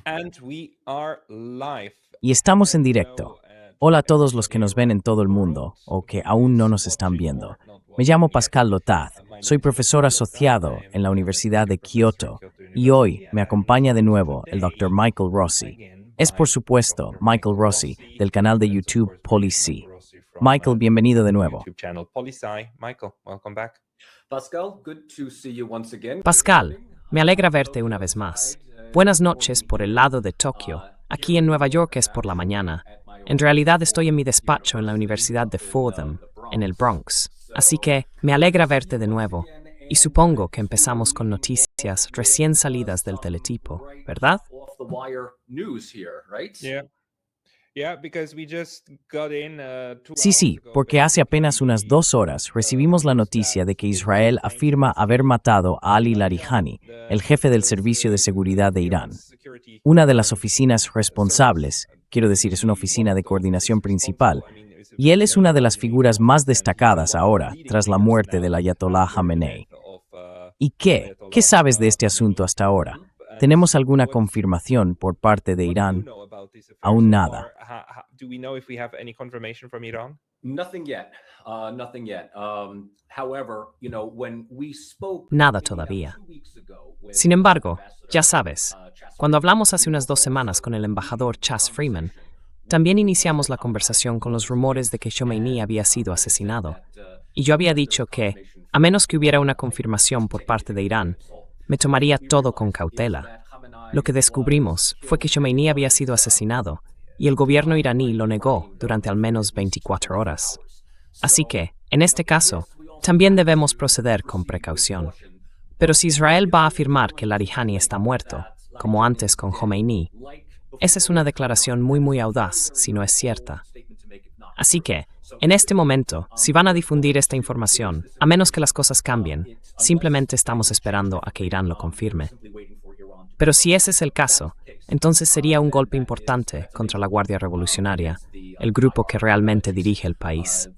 And we are live. Y estamos en directo. Hola a todos los que nos ven en todo el mundo o que aún no nos están viendo. Me llamo Pascal Lotaz, soy profesor asociado en la Universidad de Kioto y hoy me acompaña de nuevo el Dr. Michael Rossi. Es por supuesto Michael Rossi del canal de YouTube Policy. Michael, bienvenido de nuevo. Michael, welcome back. Pascal, good to see you once again. Pascal, me alegra verte una vez más. Buenas noches por el lado de Tokio. Aquí en Nueva York es por la mañana. En realidad estoy en mi despacho en la Universidad de Fordham, en el Bronx. Así que me alegra verte de nuevo. Y supongo que empezamos con noticias recién salidas del teletipo, ¿verdad? Off the wire news here, right? Yeah, because we just got in, 2 Sí, hours ago porque hace apenas unas 2 horas recibimos la noticia de que Israel afirma haber matado a Ali Larijani, el jefe del Servicio de Seguridad de Irán. Una de las oficinas responsables, quiero decir, es una oficina de coordinación principal, y él es una de las figuras más destacadas ahora, tras la muerte del Ayatollah Khamenei. ¿Y qué? ¿Qué sabes de este asunto hasta ahora? ¿Tenemos alguna confirmación por parte de Irán? Aún nada. Do we know if we have any confirmation from Iran? Nothing yet. Nothing yet. However, when we spoke Nada todavía. Sin embargo, ya sabes, cuando hablamos hace unas 2 semanas con el embajador Chas Freeman, también iniciamos la conversación con los rumores de que Khomeini había sido asesinado. Y yo había dicho que, a menos que hubiera una confirmación por parte de Irán, me tomaría todo con cautela. Lo que descubrimos fue que Khomeini había sido asesinado, y el gobierno iraní lo negó durante al menos 24 horas. Así que, en este caso, también debemos proceder con precaución. Pero si Israel va a afirmar que Larijani está muerto, como antes con Khomeini, esa es una declaración muy audaz si no es cierta. Así que, en este momento, si van a difundir esta información, a menos que las cosas cambien, simplemente estamos esperando a que Irán lo confirme. Pero si ese es el caso, entonces sería un golpe importante contra la Guardia Revolucionaria, el grupo que realmente dirige el país.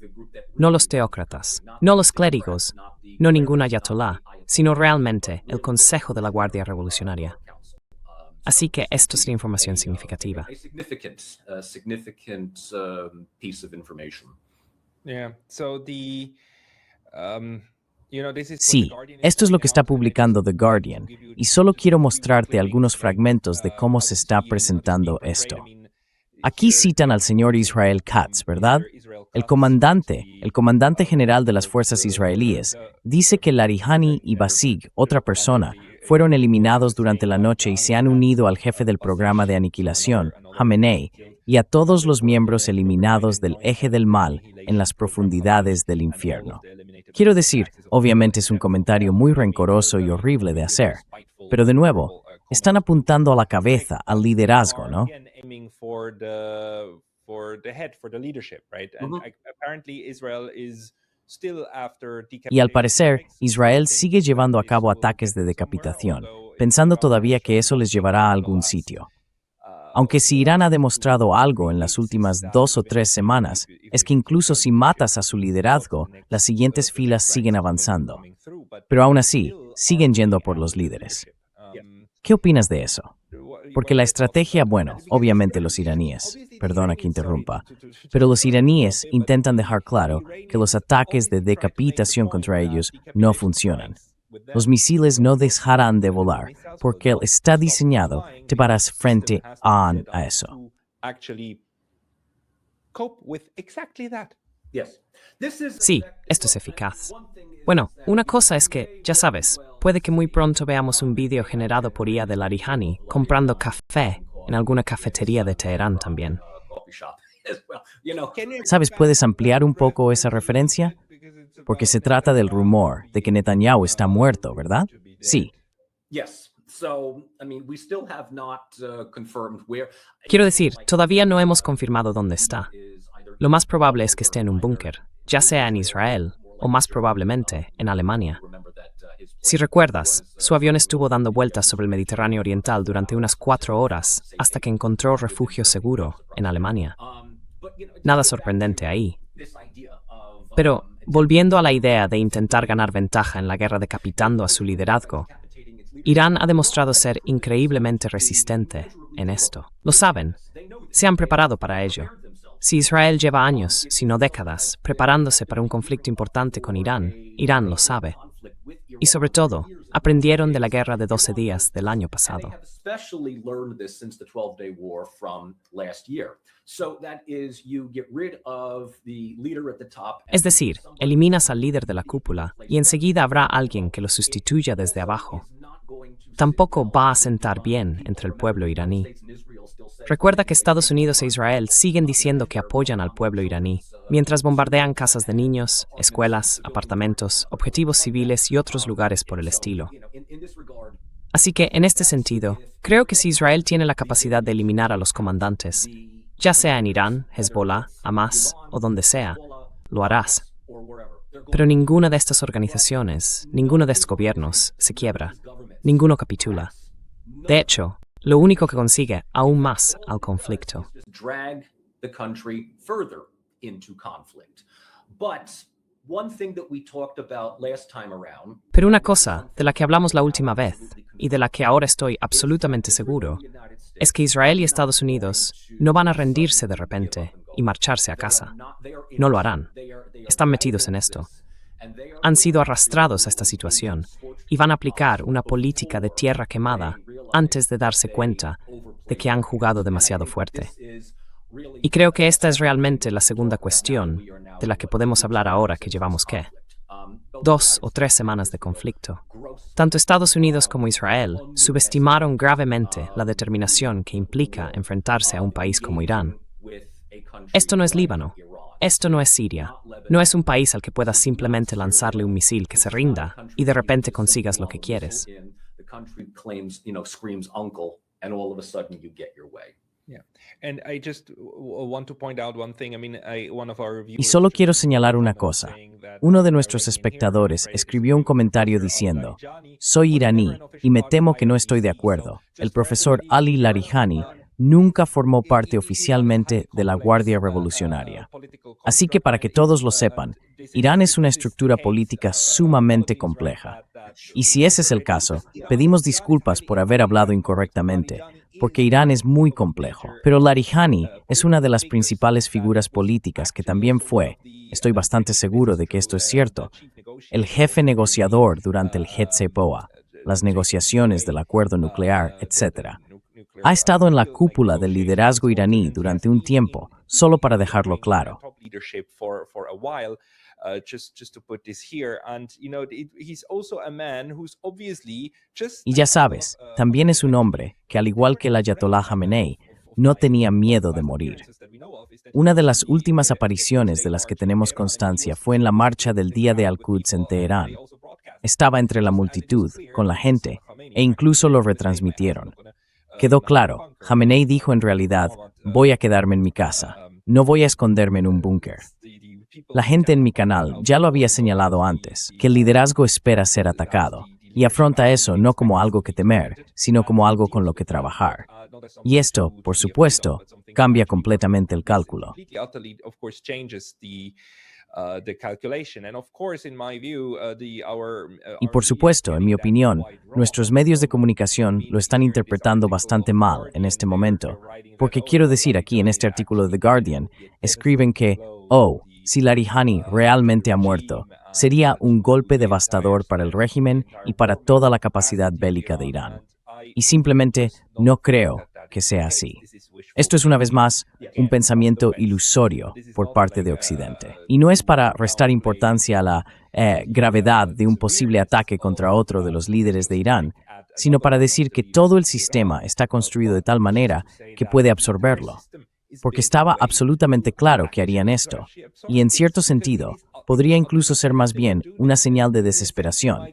No los teócratas, no los clérigos, no ningún ayatolá, sino realmente el Consejo de la Guardia Revolucionaria. Así que esto es la información significativa. a significant piece of information. Yeah. So the this is Sí, esto es lo que está publicando The Guardian, y solo quiero mostrarte algunos fragmentos de cómo se está presentando esto. Aquí citan al señor Israel Katz, ¿verdad? El comandante general de las fuerzas israelíes, dice que Larijani y Basig, otra persona, fueron eliminados durante la noche y se han unido al jefe del programa de aniquilación, Khamenei, y a todos los miembros eliminados del eje del mal en las profundidades del infierno. Quiero decir, obviamente es un comentario muy rencoroso y horrible de hacer, pero de nuevo, están apuntando a la cabeza, al liderazgo, ¿no? For the head, for the leadership, right? And apparently Israel is still after Y al parecer, Israel sigue llevando a cabo ataques de decapitación, pensando todavía que eso les llevará a algún sitio. Aunque si Irán ha demostrado algo en las últimas 2 o 3 semanas, es que incluso si matas a su liderazgo, las siguientes filas siguen avanzando. Pero aún así, siguen yendo por los líderes. ¿Qué opinas de eso? Porque la estrategia, bueno, obviamente los iraníes, perdona que interrumpa, pero los iraníes intentan dejar claro que los ataques de decapitación contra ellos no funcionan. Los misiles no dejarán de volar porque él está diseñado para hacer frente a eso. Sí, esto es eficaz. Bueno, una cosa es que, ya sabes, puede que muy pronto veamos un vídeo generado por IA de Larijani comprando café en alguna cafetería de Teherán también. ¿Sabes, puedes ampliar un poco esa referencia? Porque se trata del rumor de que Netanyahu está muerto, ¿verdad? Sí. Quiero decir, todavía no hemos confirmado dónde está. Lo más probable es que esté en un búnker, ya sea en Israel o más probablemente en Alemania. Si recuerdas, su avión estuvo dando vueltas sobre el Mediterráneo Oriental durante unas 4 horas hasta que encontró refugio seguro en Alemania. Nada sorprendente ahí. Pero, volviendo a la idea de intentar ganar ventaja en la guerra decapitando a su liderazgo, Irán ha demostrado ser increíblemente resistente en esto. Lo saben. Se han preparado para ello. Si Israel lleva años, si no décadas, preparándose para un conflicto importante con Irán, Irán lo sabe. Y sobre todo, aprendieron de la guerra de 12 días del año pasado. Es decir, eliminas al líder de la cúpula y enseguida habrá alguien que lo sustituya desde abajo. Tampoco va a sentar bien entre el pueblo iraní. Recuerda que Estados Unidos e Israel siguen diciendo que apoyan al pueblo iraní, mientras bombardean casas de niños, escuelas, apartamentos, objetivos civiles y otros lugares por el estilo. Así que, en este sentido, creo que si Israel tiene la capacidad de eliminar a los comandantes, ya sea en Irán, Hezbollah, Hamas o donde sea, lo harás. Pero ninguna de estas organizaciones, ninguno de estos gobiernos se quiebra, ninguno capitula. De hecho, lo único que consigue aún más al conflicto. Pero una cosa de la que hablamos la última vez, y de la que ahora estoy absolutamente seguro, es que Israel y Estados Unidos no van a rendirse de repente y marcharse a casa. No lo harán. Están metidos en esto. Han sido arrastrados a esta situación y van a aplicar una política de tierra quemada antes de darse cuenta de que han jugado demasiado fuerte. Y creo que esta es realmente la segunda cuestión de la que podemos hablar ahora que llevamos, ¿qué? 2 o 3 semanas de conflicto. Tanto Estados Unidos como Israel subestimaron gravemente la determinación que implica enfrentarse a un país como Irán. Esto no es Líbano. Esto no es Siria. No es un país al que puedas simplemente lanzarle un misil que se rinda y de repente consigas lo que quieres. Y solo quiero señalar una cosa. Uno de nuestros espectadores escribió un comentario diciendo: soy iraní y me temo que no estoy de acuerdo. El profesor Ali Larijani nunca formó parte oficialmente de la Guardia Revolucionaria. Así que para que todos lo sepan, Irán es una estructura política sumamente compleja. Y si ese es el caso, pedimos disculpas por haber hablado incorrectamente, porque Irán es muy complejo. Pero Larijani es una de las principales figuras políticas que también fue, estoy bastante seguro de que esto es cierto, el jefe negociador durante el Hezbollah, las negociaciones del acuerdo nuclear, etc. Ha estado en la cúpula del liderazgo iraní durante un tiempo, solo para dejarlo claro. Y ya sabes, también es un hombre que, al igual que el Ayatollah Khamenei, no tenía miedo de morir. Una de las últimas apariciones de las que tenemos constancia fue en la marcha del Día de Al-Quds en Teherán. Estaba entre la multitud, con la gente, e incluso lo retransmitieron. Quedó claro, Khamenei dijo en realidad: voy a quedarme en mi casa, no voy a esconderme en un búnker. La gente en mi canal ya lo había señalado antes, que el liderazgo espera ser atacado, y afronta eso no como algo que temer, sino como algo con lo que trabajar. Y esto, por supuesto, cambia completamente el cálculo. Y por supuesto, en mi opinión, nuestros medios de comunicación lo están interpretando bastante mal en este momento, porque quiero decir aquí en este artículo de The Guardian, escriben que, si Larijani realmente ha muerto, sería un golpe devastador para el régimen y para toda la capacidad bélica de Irán. Y simplemente no creo que sea así. Esto es una vez más un pensamiento ilusorio por parte de Occidente. Y no es para restar importancia a la gravedad de un posible ataque contra otro de los líderes de Irán, sino para decir que todo el sistema está construido de tal manera que puede absorberlo. Porque estaba absolutamente claro que harían esto, y en cierto sentido, podría incluso ser más bien una señal de desesperación,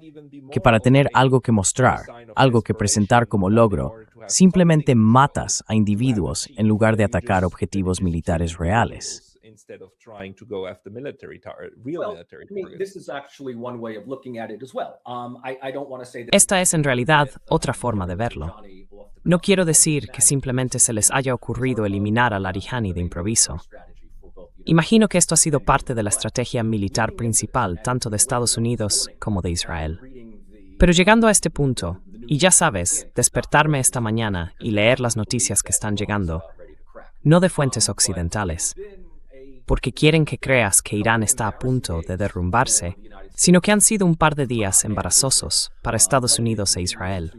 que para tener algo que mostrar, algo que presentar como logro, simplemente matas a individuos en lugar de atacar objetivos militares reales. Esta es en realidad otra forma de verlo. No quiero decir que simplemente se les haya ocurrido eliminar a Larijani de improviso. Imagino que esto ha sido parte de la estrategia militar principal tanto de Estados Unidos como de Israel. Pero llegando a este punto, Y ya sabes, despertarme esta mañana y leer las noticias que están llegando, no de fuentes occidentales, porque quieren que creas que Irán está a punto de derrumbarse, sino que han sido un par de días embarazosos para Estados Unidos e Israel.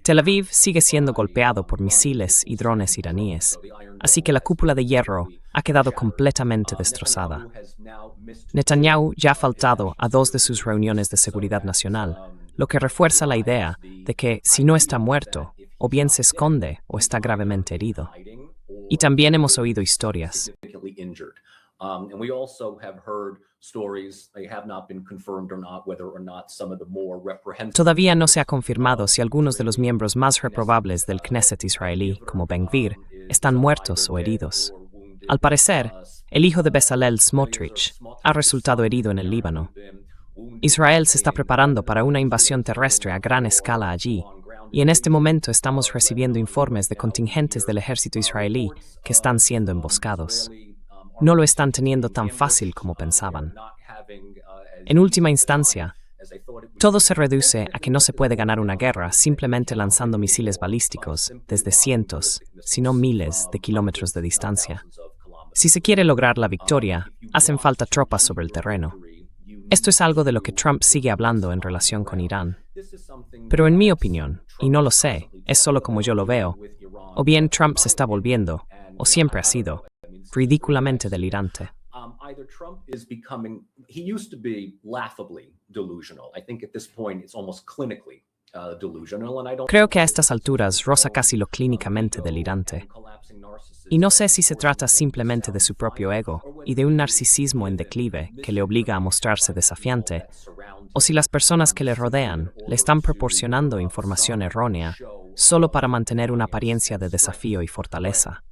Tel Aviv sigue siendo golpeado por misiles y drones iraníes, así que la cúpula de hierro ha quedado completamente destrozada. Netanyahu ya ha faltado a 2 de sus reuniones de seguridad nacional, lo que refuerza la idea de que si no está muerto, o bien se esconde o está gravemente herido. Y también hemos oído historias. Todavía no se ha confirmado si algunos de los miembros más reprobables del Knesset israelí, como Ben Gvir, están muertos o heridos. Al parecer, el hijo de Bezalel Smotrich ha resultado herido en el Líbano. Israel se está preparando para una invasión terrestre a gran escala allí, y en este momento estamos recibiendo informes de contingentes del ejército israelí que están siendo emboscados. No lo están teniendo tan fácil como pensaban. En última instancia, todo se reduce a que no se puede ganar una guerra simplemente lanzando misiles balísticos desde cientos, si no miles, de kilómetros de distancia. Si se quiere lograr la victoria, hacen falta tropas sobre el terreno. Esto es algo de lo que Trump sigue hablando en relación con Irán. Pero en mi opinión, y no lo sé, es solo como yo lo veo, o bien Trump se está volviendo, o siempre ha sido, ridículamente delirante. Either Trump is becoming, he used to be laughably delusional. I think at this point it's almost clinically delusional, and I don't. Creo que a estas alturas roza casi lo clínicamente delirante. Y no sé si se trata simplemente de su propio ego y de un narcisismo en declive que le obliga a mostrarse desafiante, o si las personas que le rodean le están proporcionando información errónea solo para mantener una apariencia de desafío y fortaleza.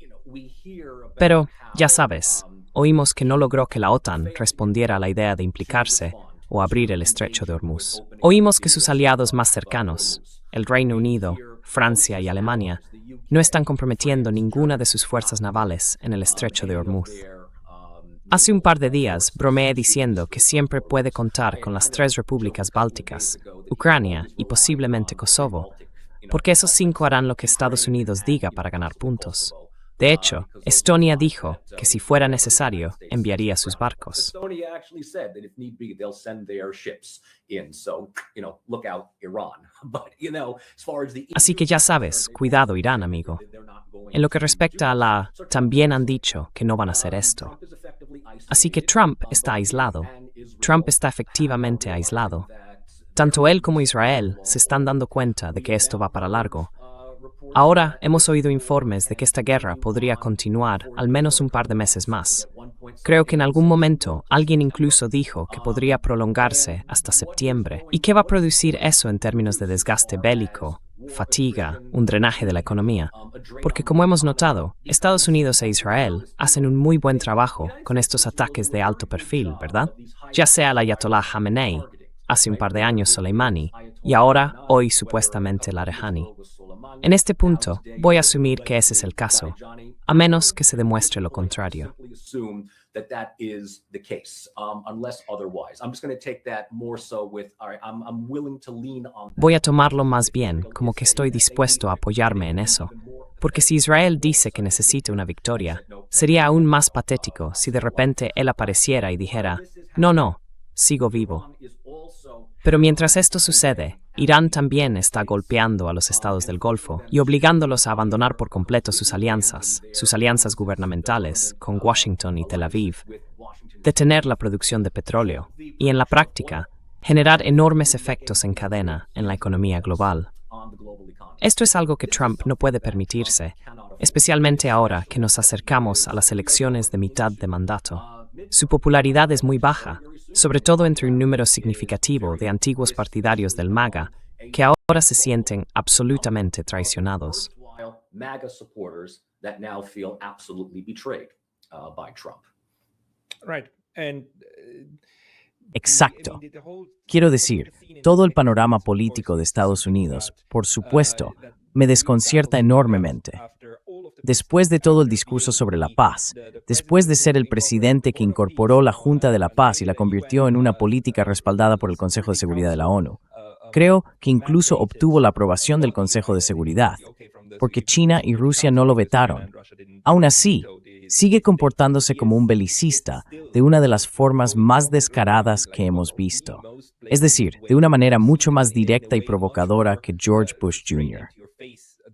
Pero, ya sabes, oímos que no logró que la OTAN respondiera a la idea de implicarse o abrir el estrecho de Hormuz. Oímos que sus aliados más cercanos, el Reino Unido, Francia y Alemania, no están comprometiendo ninguna de sus fuerzas navales en el estrecho de Hormuz. Hace un par de días bromeé diciendo que siempre puede contar con las 3 repúblicas bálticas, Ucrania y posiblemente Kosovo, porque esos 5 harán lo que Estados Unidos diga para ganar puntos. De hecho, Estonia dijo que si fuera necesario, enviaría sus barcos. Así que ya sabes, cuidado Irán, amigo. En lo que respecta a la, también han dicho que no van a hacer esto. Así que Trump está aislado. Trump está efectivamente aislado. Tanto él como Israel se están dando cuenta de que esto va para largo. Ahora hemos oído informes de que esta guerra podría continuar al menos un par de meses más. Creo que en algún momento alguien incluso dijo que podría prolongarse hasta septiembre. ¿Y qué va a producir eso en términos de desgaste bélico, fatiga, un drenaje de la economía? Porque como hemos notado, Estados Unidos e Israel hacen un muy buen trabajo con estos ataques de alto perfil, ¿verdad? Ya sea el Ayatollah Khamenei, hace un par de años Soleimani, y ahora, hoy supuestamente Larehani. En este punto, voy a asumir que ese es el caso, a menos que se demuestre lo contrario. Voy a tomarlo más bien como que estoy dispuesto a apoyarme en eso, porque si Israel dice que necesita una victoria, sería aún más patético si de repente él apareciera y dijera, no, sigo vivo. Pero mientras esto sucede, Irán también está golpeando a los estados del Golfo y obligándolos a abandonar por completo sus alianzas gubernamentales con Washington y Tel Aviv, detener la producción de petróleo y, en la práctica, generar enormes efectos en cadena en la economía global. Esto es algo que Trump no puede permitirse, especialmente ahora que nos acercamos a las elecciones de mitad de mandato. Su popularidad es muy baja, sobre todo entre un número significativo de antiguos partidarios del MAGA, que ahora se sienten absolutamente traicionados. Exacto. Quiero decir, todo el panorama político de Estados Unidos, por supuesto, me desconcierta enormemente. Después de todo el discurso sobre la paz, después de ser el presidente que incorporó la Junta de la Paz y la convirtió en una política respaldada por el Consejo de Seguridad de la ONU, Creo que incluso obtuvo la aprobación del Consejo de Seguridad, porque China y Rusia no lo vetaron. Aún así, sigue comportándose como un belicista de una de las formas más descaradas que hemos visto. Es decir, de una manera mucho más directa y provocadora que George Bush Jr.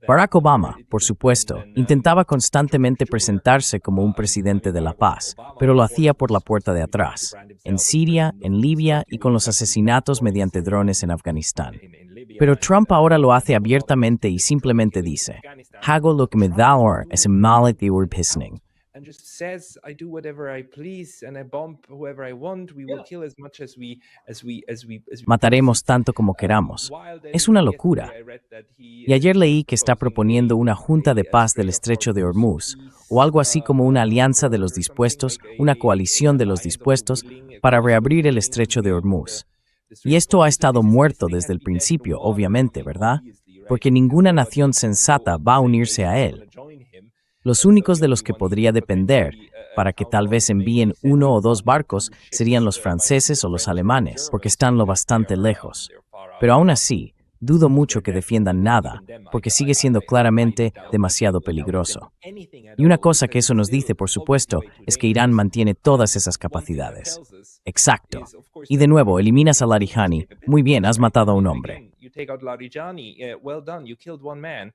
Barack Obama, por supuesto, intentaba constantemente presentarse como un presidente de la paz, pero lo hacía por la puerta de atrás, en Siria, en Libia y con los asesinatos mediante drones en Afganistán. Pero Trump ahora lo hace abiertamente y simplemente dice, hago lo que me da ahora, es un mal de urpisning. And just says, I do whatever I please and I bomb whoever I want. We will kill as much as we Mataremos tanto como queramos. Es una locura. Y ayer leí que está proponiendo una junta de paz del Estrecho de Hormuz, o algo así como una alianza de los dispuestos, una coalición de los dispuestos, para reabrir el Estrecho de Hormuz. Y esto ha estado muerto desde el principio, obviamente, ¿verdad? Porque ninguna nación sensata va a unirse a él. Los únicos de los que podría depender para que tal vez envíen 1 o 2 barcos serían los franceses o los alemanes, porque están lo bastante lejos. Pero aún así, dudo mucho que defiendan nada, porque sigue siendo claramente demasiado peligroso. Y una cosa que eso nos dice, por supuesto, es que Irán mantiene todas esas capacidades. Exacto. Y de nuevo, eliminas a Larijani. Muy bien, has matado a un hombre. You take out Larijani, well done, you killed one man,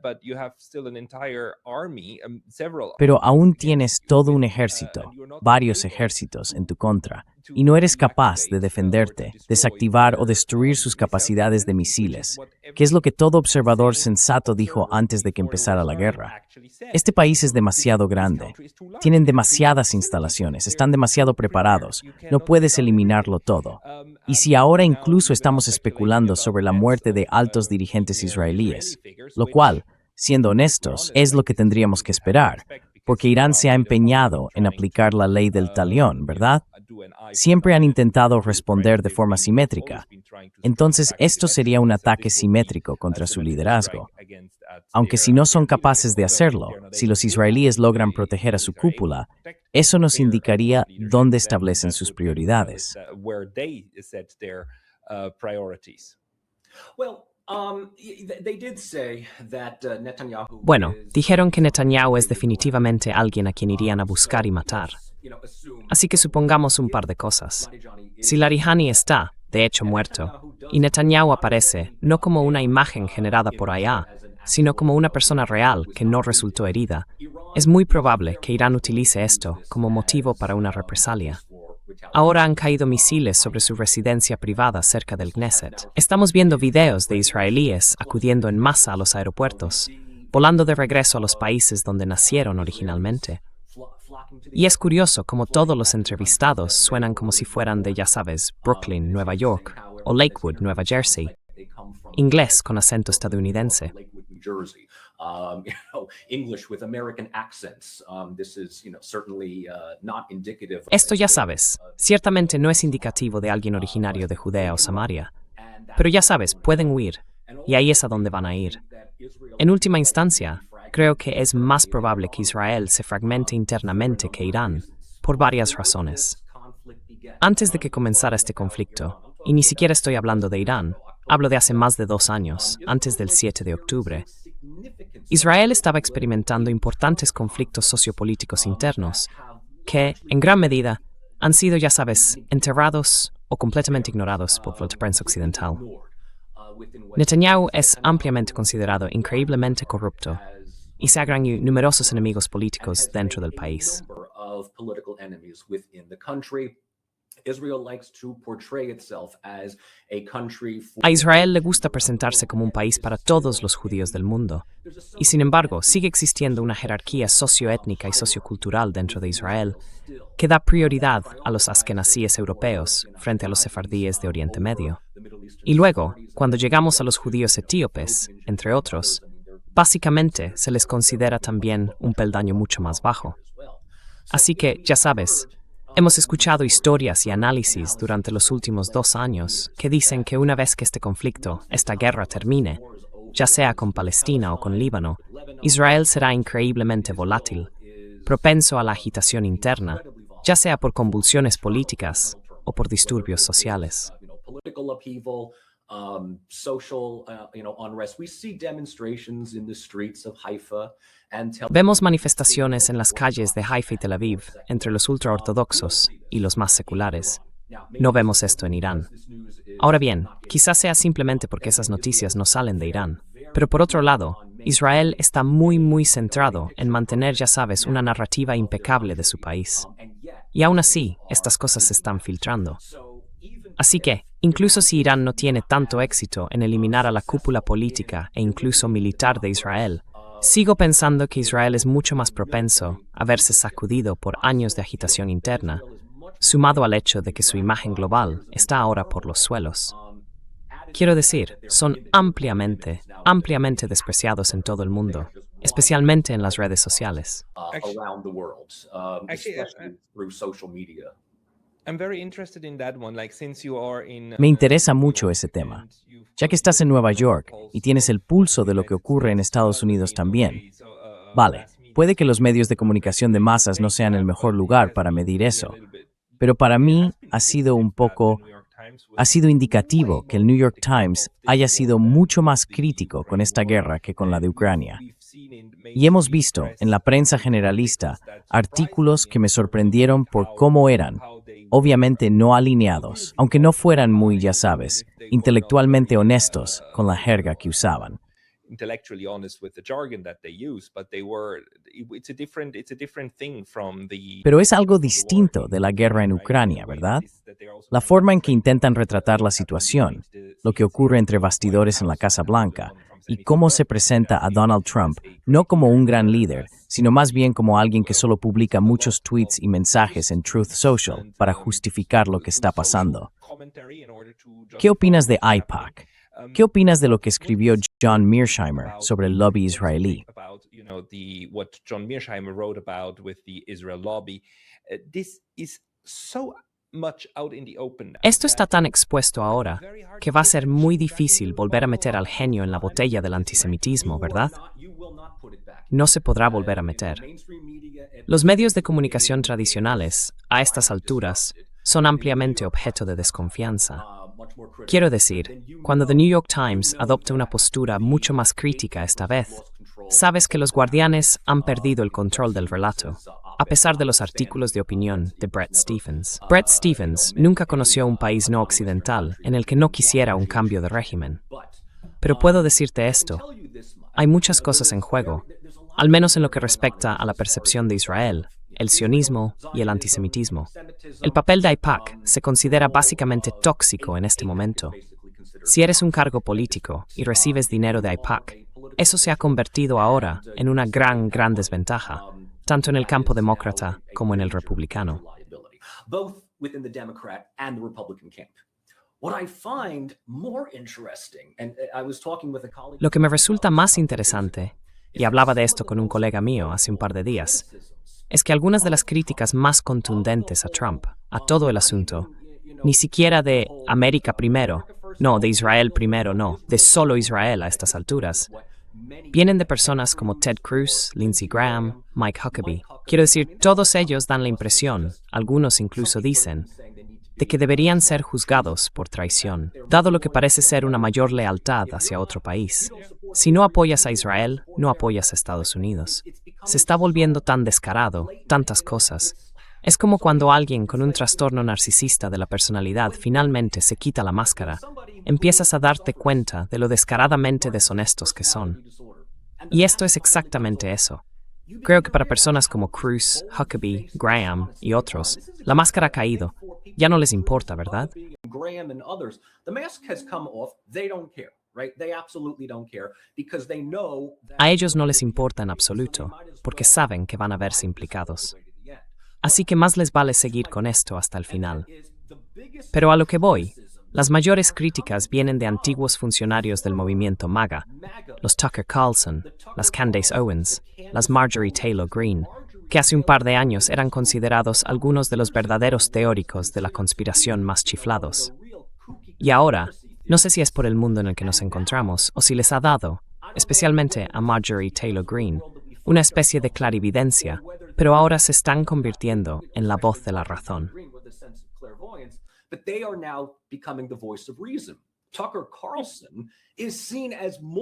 but you have still an entire army, several. Pero aún tienes todo un ejército, varios ejércitos en tu contra, y no eres capaz de defenderte, desactivar o destruir sus capacidades de misiles, que es lo que todo observador sensato dijo antes de que empezara la guerra. Este país es demasiado grande, tienen demasiadas instalaciones, están demasiado preparados, no puedes eliminarlo todo. Y si ahora incluso estamos especulando sobre la muerte de altos dirigentes israelíes, lo cual, siendo honestos, es lo que tendríamos que esperar, porque Irán se ha empeñado en aplicar la ley del talión, ¿verdad? Siempre han intentado responder de forma simétrica. Entonces, esto sería un ataque simétrico contra su liderazgo. Aunque si no son capaces de hacerlo, si los israelíes logran proteger a su cúpula, eso nos indicaría dónde establecen sus prioridades. Bueno, dijeron que Netanyahu es definitivamente alguien a quien irían a buscar y matar. Así que supongamos un par de cosas. Si Larijani está, de hecho, muerto, y Netanyahu aparece no como una imagen generada por IA, sino como una persona real que no resultó herida, es muy probable que Irán utilice esto como motivo para una represalia. Ahora han caído misiles sobre su residencia privada cerca del Knesset. Estamos viendo videos de israelíes acudiendo en masa a los aeropuertos, volando de regreso a los países donde nacieron originalmente. Y es curioso cómo todos los entrevistados suenan como si fueran de, ya sabes, Brooklyn, Nueva York, o Lakewood, Nueva Jersey. Inglés con acento estadounidense. Esto, ya sabes, ciertamente no es indicativo de alguien originario de Judea o Samaria. Pero ya sabes, pueden huir, y ahí es a donde van a ir. En última instancia, creo que es más probable que Israel se fragmente internamente que Irán, por varias razones. Antes de que comenzara este conflicto, y ni siquiera estoy hablando de Irán, hablo de hace más de 2 años, antes del 7 de octubre, Israel estaba experimentando importantes conflictos sociopolíticos internos que, en gran medida, han sido, ya sabes, enterrados o completamente ignorados por la prensa occidental. Netanyahu es ampliamente considerado increíblemente corrupto y se agran numerosos enemigos políticos dentro del país. A Israel le gusta presentarse como un país para todos los judíos del mundo, y sin embargo sigue existiendo una jerarquía socioétnica y sociocultural dentro de Israel que da prioridad a los askenazíes europeos frente a los sefardíes de Oriente Medio. Y luego, cuando llegamos a los judíos etíopes, entre otros, básicamente se les considera también un peldaño mucho más bajo. Así que, ya sabes, hemos escuchado historias y análisis durante los últimos 2 años que dicen que una vez que este conflicto, esta guerra termine, ya sea con Palestina o con Líbano, Israel será increíblemente volátil, propenso a la agitación interna, ya sea por convulsiones políticas o por disturbios sociales. social, unrest. We see demonstrations in the streets of Haifa and Tel Aviv. Vemos manifestaciones en las calles de Haifa y Tel Aviv entre los ultraortodoxos y los más seculares. No vemos esto en Irán. Ahora bien, quizás sea simplemente porque esas noticias no salen de Irán. Pero por otro lado, Israel está muy centrado en mantener, ya sabes, una narrativa impecable de su país. Y aún así, estas cosas se están filtrando. Así que, incluso si Irán no tiene tanto éxito en eliminar a la cúpula política e incluso militar de Israel, sigo pensando que Israel es mucho más propenso a verse sacudido por años de agitación interna, sumado al hecho de que su imagen global está ahora por los suelos. Quiero decir, son ampliamente despreciados en todo el mundo, especialmente en las redes sociales. Around the world, especially through social media. I'm very interested in that one, like since you are in Me interesa mucho ese tema, ya que estás en Nueva York y tienes el pulso de lo que ocurre en Estados Unidos también. Vale, puede que los medios de comunicación de masas no sean el mejor lugar para medir eso, pero para mí ha sido indicativo que el New York Times haya sido mucho más crítico con esta guerra que con la de Ucrania. Y hemos visto en la prensa generalista artículos que me sorprendieron por cómo eran, obviamente no alineados, aunque no fueran muy, ya sabes, intelectualmente honestos con la jerga que usaban. intellectually honest with the jargon that they use, but it's a different thing from the. Pero es algo distinto de la guerra en Ucrania, ¿verdad? La forma en que intentan retratar la situación, lo que ocurre entre bastidores en la Casa Blanca, y cómo se presenta a Donald Trump no como un gran líder, sino más bien como alguien que solo publica muchos tweets y mensajes en Truth Social para justificar lo que está pasando. ¿Qué opinas de AIPAC? ¿Qué opinas de lo que escribió John Mearsheimer sobre el lobby israelí? What John Mearsheimer wrote about with the Israel lobby. This is so much out in the open now. Esto está tan expuesto ahora que va a ser muy difícil volver a meter al genio en la botella del antisemitismo, ¿verdad? No se podrá volver a meter. Los medios de comunicación tradicionales, a estas alturas, son ampliamente objeto de desconfianza. Quiero decir, cuando The New York Times adopta una postura mucho más crítica esta vez, sabes que los guardianes han perdido el control del relato, a pesar de los artículos de opinión de Bret Stephens. Bret Stephens nunca conoció un país no occidental en el que no quisiera un cambio de régimen. Pero puedo decirte esto, hay muchas cosas en juego, al menos en lo que respecta a la percepción de Israel, el sionismo y el antisemitismo. El papel de AIPAC se considera básicamente tóxico en este momento. Si eres un cargo político y recibes dinero de AIPAC, eso se ha convertido ahora en una gran desventaja, tanto en el campo demócrata como en el republicano. Both within the Democrat and the Republican camp. What I find more interesting, and I was talking with a colleague. Lo que me resulta más interesante, y hablaba de esto con un colega mío hace un par de días, es que algunas de las críticas más contundentes a Trump, a todo el asunto, ni siquiera de América primero, no, de Israel primero, no, de solo Israel a estas alturas, vienen de personas como Ted Cruz, Lindsey Graham, Mike Huckabee. Quiero decir, todos ellos dan la impresión, algunos incluso dicen, de que deberían ser juzgados por traición, dado lo que parece ser una mayor lealtad hacia otro país. Si no apoyas a Israel, no apoyas a Estados Unidos. Se está volviendo tan descarado, tantas cosas. Es como cuando alguien con un trastorno narcisista de la personalidad finalmente se quita la máscara. Empiezas a darte cuenta de lo descaradamente deshonestos que son. Y esto es exactamente eso. Creo que para personas como Cruz, Huckabee, Graham y otros, la máscara ha caído. Ya no les importa, ¿verdad? Graham and others, the mask has come off. They don't care, right? They absolutely don't care because they know that A ellos no les importa en absoluto, porque saben que van a verse implicados. Así que más les vale seguir con esto hasta el final. Pero a lo que voy, las mayores críticas vienen de antiguos funcionarios del movimiento MAGA, los Tucker Carlson, las Candace Owens, las Marjorie Taylor Greene, que hace un par de años eran considerados algunos de los verdaderos teóricos de la conspiración más chiflados. Y ahora, no sé si es por el mundo en el que nos encontramos o si les ha dado, especialmente a Marjorie Taylor Greene, una especie de clarividencia, pero ahora se están convirtiendo en la voz de la razón. but they are now becoming the voice of reason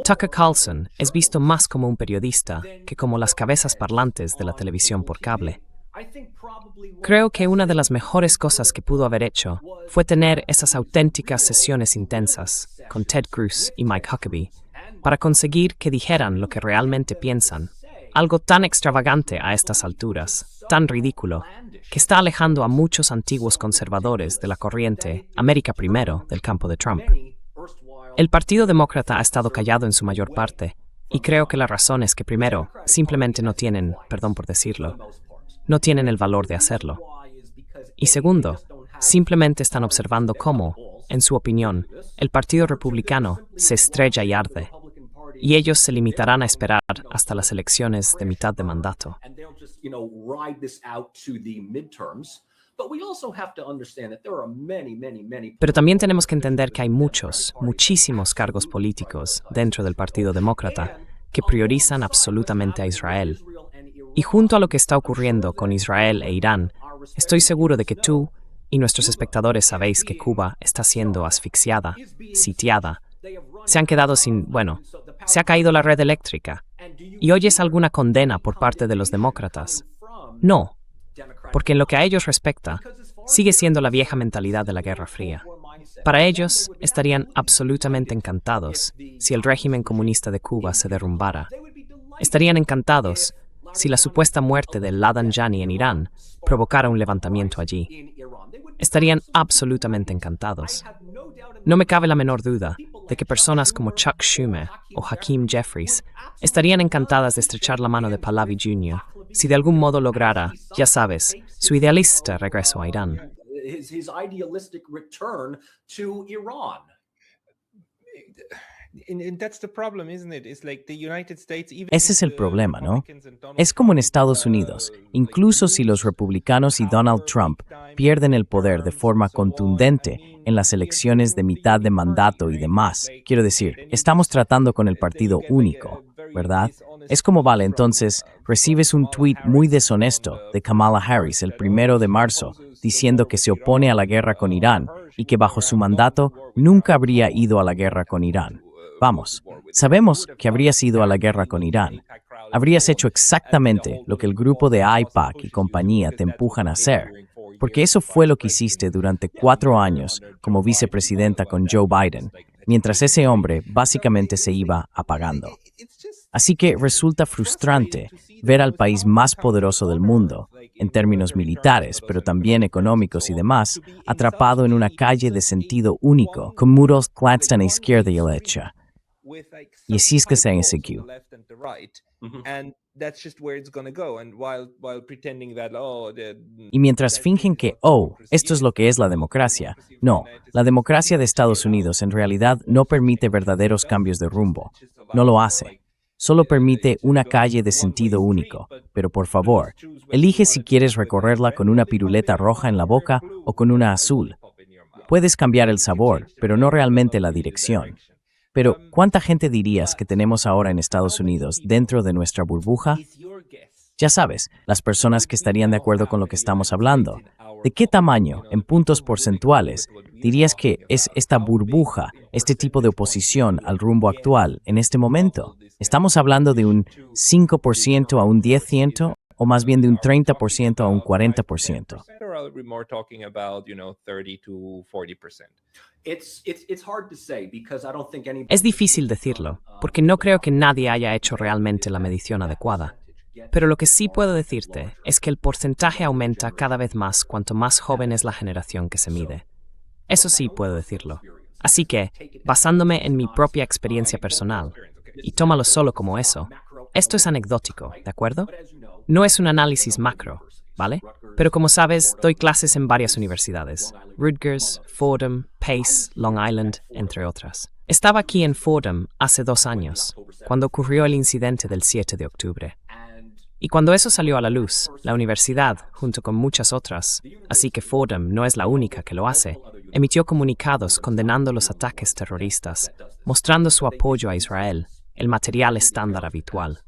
Tucker Carlson es visto más como un periodista que como las cabezas parlantes de la televisión por cable. Creo que una de las mejores cosas que pudo haber hecho fue tener esas auténticas sesiones intensas con Ted Cruz y Mike Huckabee para conseguir que dijeran lo que realmente piensan. Algo tan extravagante a estas alturas, tan ridículo, que está alejando a muchos antiguos conservadores de la corriente América Primero del campo de Trump. El Partido Demócrata ha estado callado en su mayor parte, y creo que la razón es que primero, simplemente no tienen, perdón por decirlo, no tienen el valor de hacerlo. Y segundo, simplemente están observando cómo, en su opinión, el Partido Republicano se estrella y arde, y ellos se limitarán a esperar hasta las elecciones de mitad de mandato. Pero también tenemos que entender que hay muchísimos cargos políticos dentro del Partido Demócrata que priorizan absolutamente a Israel. Y junto a lo que está ocurriendo con Israel e Irán, estoy seguro de que tú y nuestros espectadores sabéis que Cuba está siendo asfixiada, sitiada. Se han quedado se ha caído la red eléctrica. ¿Y oyes alguna condena por parte de los demócratas? No, porque en lo que a ellos respecta, sigue siendo la vieja mentalidad de la Guerra Fría. Para ellos, estarían absolutamente encantados si el régimen comunista de Cuba se derrumbara. Estarían encantados si la supuesta muerte de Ladanjani en Irán provocara un levantamiento allí. Estarían absolutamente encantados. No me cabe la menor duda de que personas como Chuck Schumer o Hakeem Jeffries estarían encantadas de estrechar la mano de Pahlavi Jr. si de algún modo lograra, ya sabes, su idealista regreso a Irán. Ese es el problema, ¿no? Es como en Estados Unidos. Incluso si los republicanos y Donald Trump pierden el poder de forma contundente en las elecciones de mitad de mandato y demás, quiero decir, estamos tratando con el partido único, ¿verdad? Es como vale, entonces, recibes un tuit muy deshonesto de Kamala Harris el 1 de marzo diciendo que se opone a la guerra con Irán y que bajo su mandato nunca habría ido a la guerra con Irán. Vamos, sabemos que habrías ido a la guerra con Irán. Habrías hecho exactamente lo que el grupo de AIPAC y compañía te empujan a hacer, porque eso fue lo que hiciste durante 4 años como vicepresidenta con Joe Biden, mientras ese hombre básicamente se iba apagando. Así que resulta frustrante ver al país más poderoso del mundo, en términos militares, pero también económicos y demás, atrapado en una calle de sentido único, con muros que están a la izquierda y a la derecha. Y así es que se executa. Y mientras fingen que, esto es lo que es la democracia, no, la democracia de Estados Unidos en realidad no permite verdaderos cambios de rumbo. No lo hace. Solo permite una calle de sentido único. Pero por favor, elige si quieres recorrerla con una piruleta roja en la boca o con una azul. Puedes cambiar el sabor, pero no realmente la dirección. Pero, ¿cuánta gente dirías que tenemos ahora en Estados Unidos dentro de nuestra burbuja? Ya sabes, las personas que estarían de acuerdo con lo que estamos hablando. ¿De qué tamaño, en puntos porcentuales, dirías que es esta burbuja, este tipo de oposición al rumbo actual en este momento? ¿Estamos hablando de un 5% a un 10% o más bien de un 30% a un 40%? Es difícil decirlo, porque no creo que nadie haya hecho realmente la medición adecuada. Pero lo que sí puedo decirte es que el porcentaje aumenta cada vez más cuanto más joven es la generación que se mide. Eso sí puedo decirlo. Así que, basándome en mi propia experiencia personal, y tómalo solo como eso, esto es anecdótico, ¿de acuerdo? No es un análisis macro, ¿vale? Pero como sabes, doy clases en varias universidades. Rutgers, Fordham, Pace, Long Island, entre otras. Estaba aquí en Fordham hace 2 años, cuando ocurrió el incidente del 7 de octubre. Y cuando eso salió a la luz, la universidad, junto con muchas otras, así que Fordham no es la única que lo hace, emitió comunicados condenando los ataques terroristas, mostrando su apoyo a Israel, el material estándar habitual.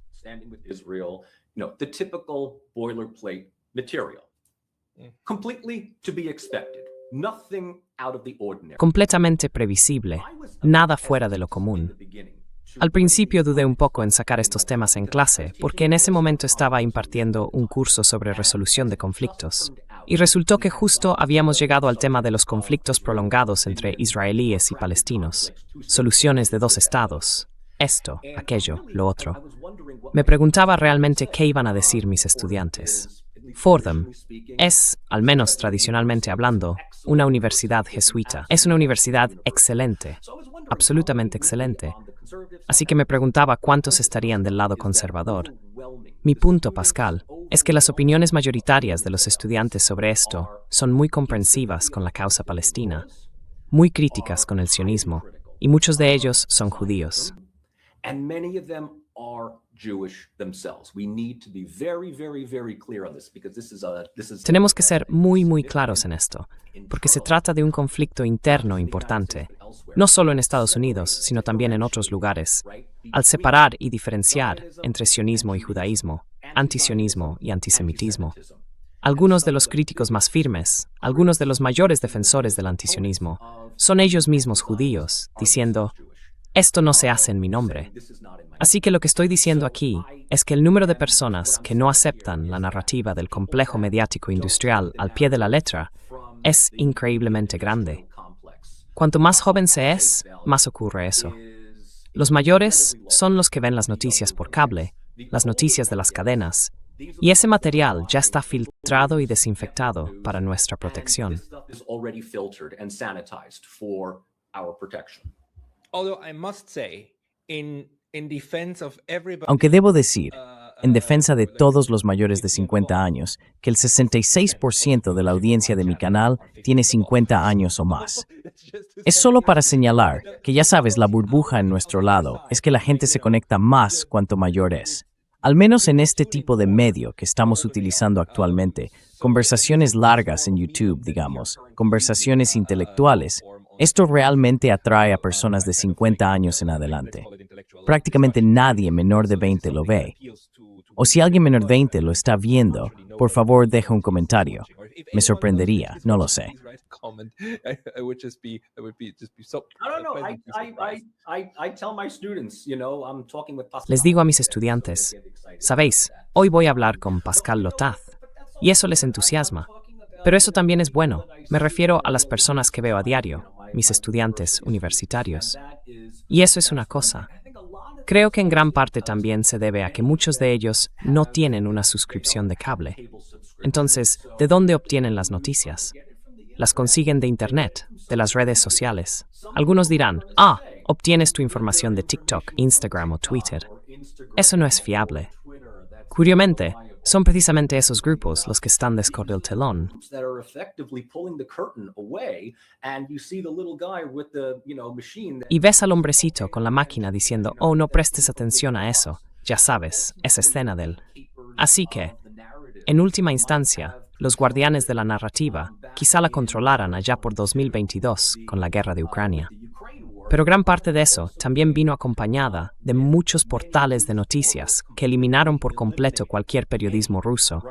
Completely to be expected. Nothing out of the ordinary. Completamente previsible, nada fuera de lo común. Al principio dudé un poco en sacar estos temas en clase, porque en ese momento estaba impartiendo un curso sobre resolución de conflictos. Y resultó que justo habíamos llegado al tema de los conflictos prolongados entre israelíes y palestinos, soluciones de dos estados, esto, aquello, lo otro. Me preguntaba realmente qué iban a decir mis estudiantes. Fordham es, al menos tradicionalmente hablando, una universidad jesuita. Es una universidad excelente, absolutamente excelente. Así que me preguntaba cuántos estarían del lado conservador. Mi punto, Pascal, es que las opiniones mayoritarias de los estudiantes sobre esto son muy comprensivas con la causa palestina, muy críticas con el sionismo, y muchos de ellos son judíos. And many of them are Jewish themselves. We need to be very, very, very clear on this because this is Tenemos que ser muy claros en esto, porque se trata de un conflicto interno importante, no solo en Estados Unidos, sino también en otros lugares. Al separar y diferenciar entre sionismo y judaísmo, antisionismo y antisemitismo, algunos de los críticos más firmes, algunos de los mayores defensores del antisionismo, son ellos mismos judíos, diciendo: esto no se hace en mi nombre. Así que lo que estoy diciendo aquí es que el número de personas que no aceptan la narrativa del complejo mediático industrial al pie de la letra es increíblemente grande. Cuanto más joven se es, más ocurre eso. Los mayores son los que ven las noticias por cable, las noticias de las cadenas, y ese material ya está filtrado y desinfectado para nuestra protección. Aunque debo decir, en defensa de todos los mayores de 50 años, que el 66% de la audiencia de mi canal tiene 50 años o más. Es solo para señalar que, ya sabes, la burbuja en nuestro lado es que la gente se conecta más cuanto mayor es. Al menos en este tipo de medio que estamos utilizando actualmente, conversaciones largas en YouTube, digamos, conversaciones intelectuales, esto realmente atrae a personas de 50 años en adelante. Prácticamente nadie menor de 20 lo ve. O si alguien menor de 20 lo está viendo, por favor deja un comentario. Me sorprendería, no lo sé. Les digo a mis estudiantes: sabéis, hoy voy a hablar con Pascal Lotaz, y eso les entusiasma. Pero eso también es bueno. Me refiero a las personas que veo a diario, mis estudiantes universitarios. Y eso es una cosa. Creo que en gran parte también se debe a que muchos de ellos no tienen una suscripción de cable. Entonces, ¿de dónde obtienen las noticias? Las consiguen de Internet, de las redes sociales. Algunos dirán: obtienes tu información de TikTok, Instagram o Twitter. Eso no es fiable. Curiosamente, son precisamente esos grupos los que están detrás del telón. Y ves al hombrecito con la máquina diciendo: no prestes atención a eso. Ya sabes, esa escena de él. Así que, en última instancia, los guardianes de la narrativa quizá la controlaran allá por 2022 con la guerra de Ucrania. Pero gran parte de eso también vino acompañada de muchos portales de noticias que eliminaron por completo cualquier periodismo ruso.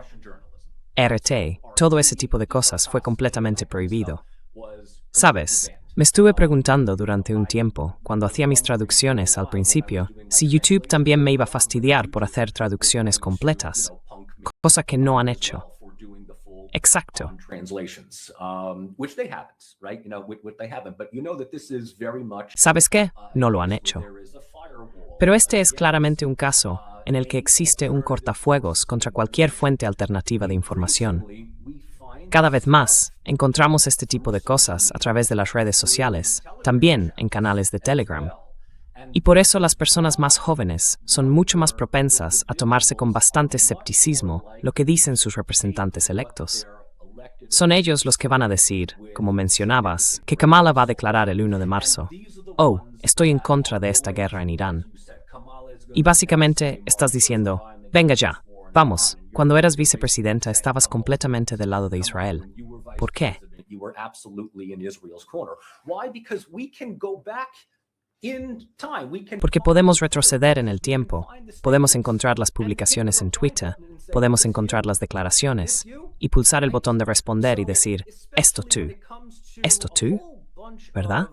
RT, todo ese tipo de cosas fue completamente prohibido. ¿Sabes? Me estuve preguntando durante un tiempo, cuando hacía mis traducciones al principio, si YouTube también me iba a fastidiar por hacer traducciones completas, cosa que no han hecho. Exacto. ¿Sabes qué? No lo han hecho. Pero este es claramente un caso en el que existe un cortafuegos contra cualquier fuente alternativa de información. Cada vez más, encontramos este tipo de cosas a través de las redes sociales, también en canales de Telegram. Y por eso las personas más jóvenes son mucho más propensas a tomarse con bastante escepticismo lo que dicen sus representantes electos. Son ellos los que van a decir, como mencionabas, que Kamala va a declarar el 1 de marzo. Estoy en contra de esta guerra en Irán. Y básicamente estás diciendo: venga ya, vamos, cuando eras vicepresidenta estabas completamente del lado de Israel. ¿Por qué? Porque podemos retroceder en el tiempo, podemos encontrar las publicaciones en Twitter, podemos encontrar las declaraciones y pulsar el botón de responder y decir, esto tú, ¿verdad?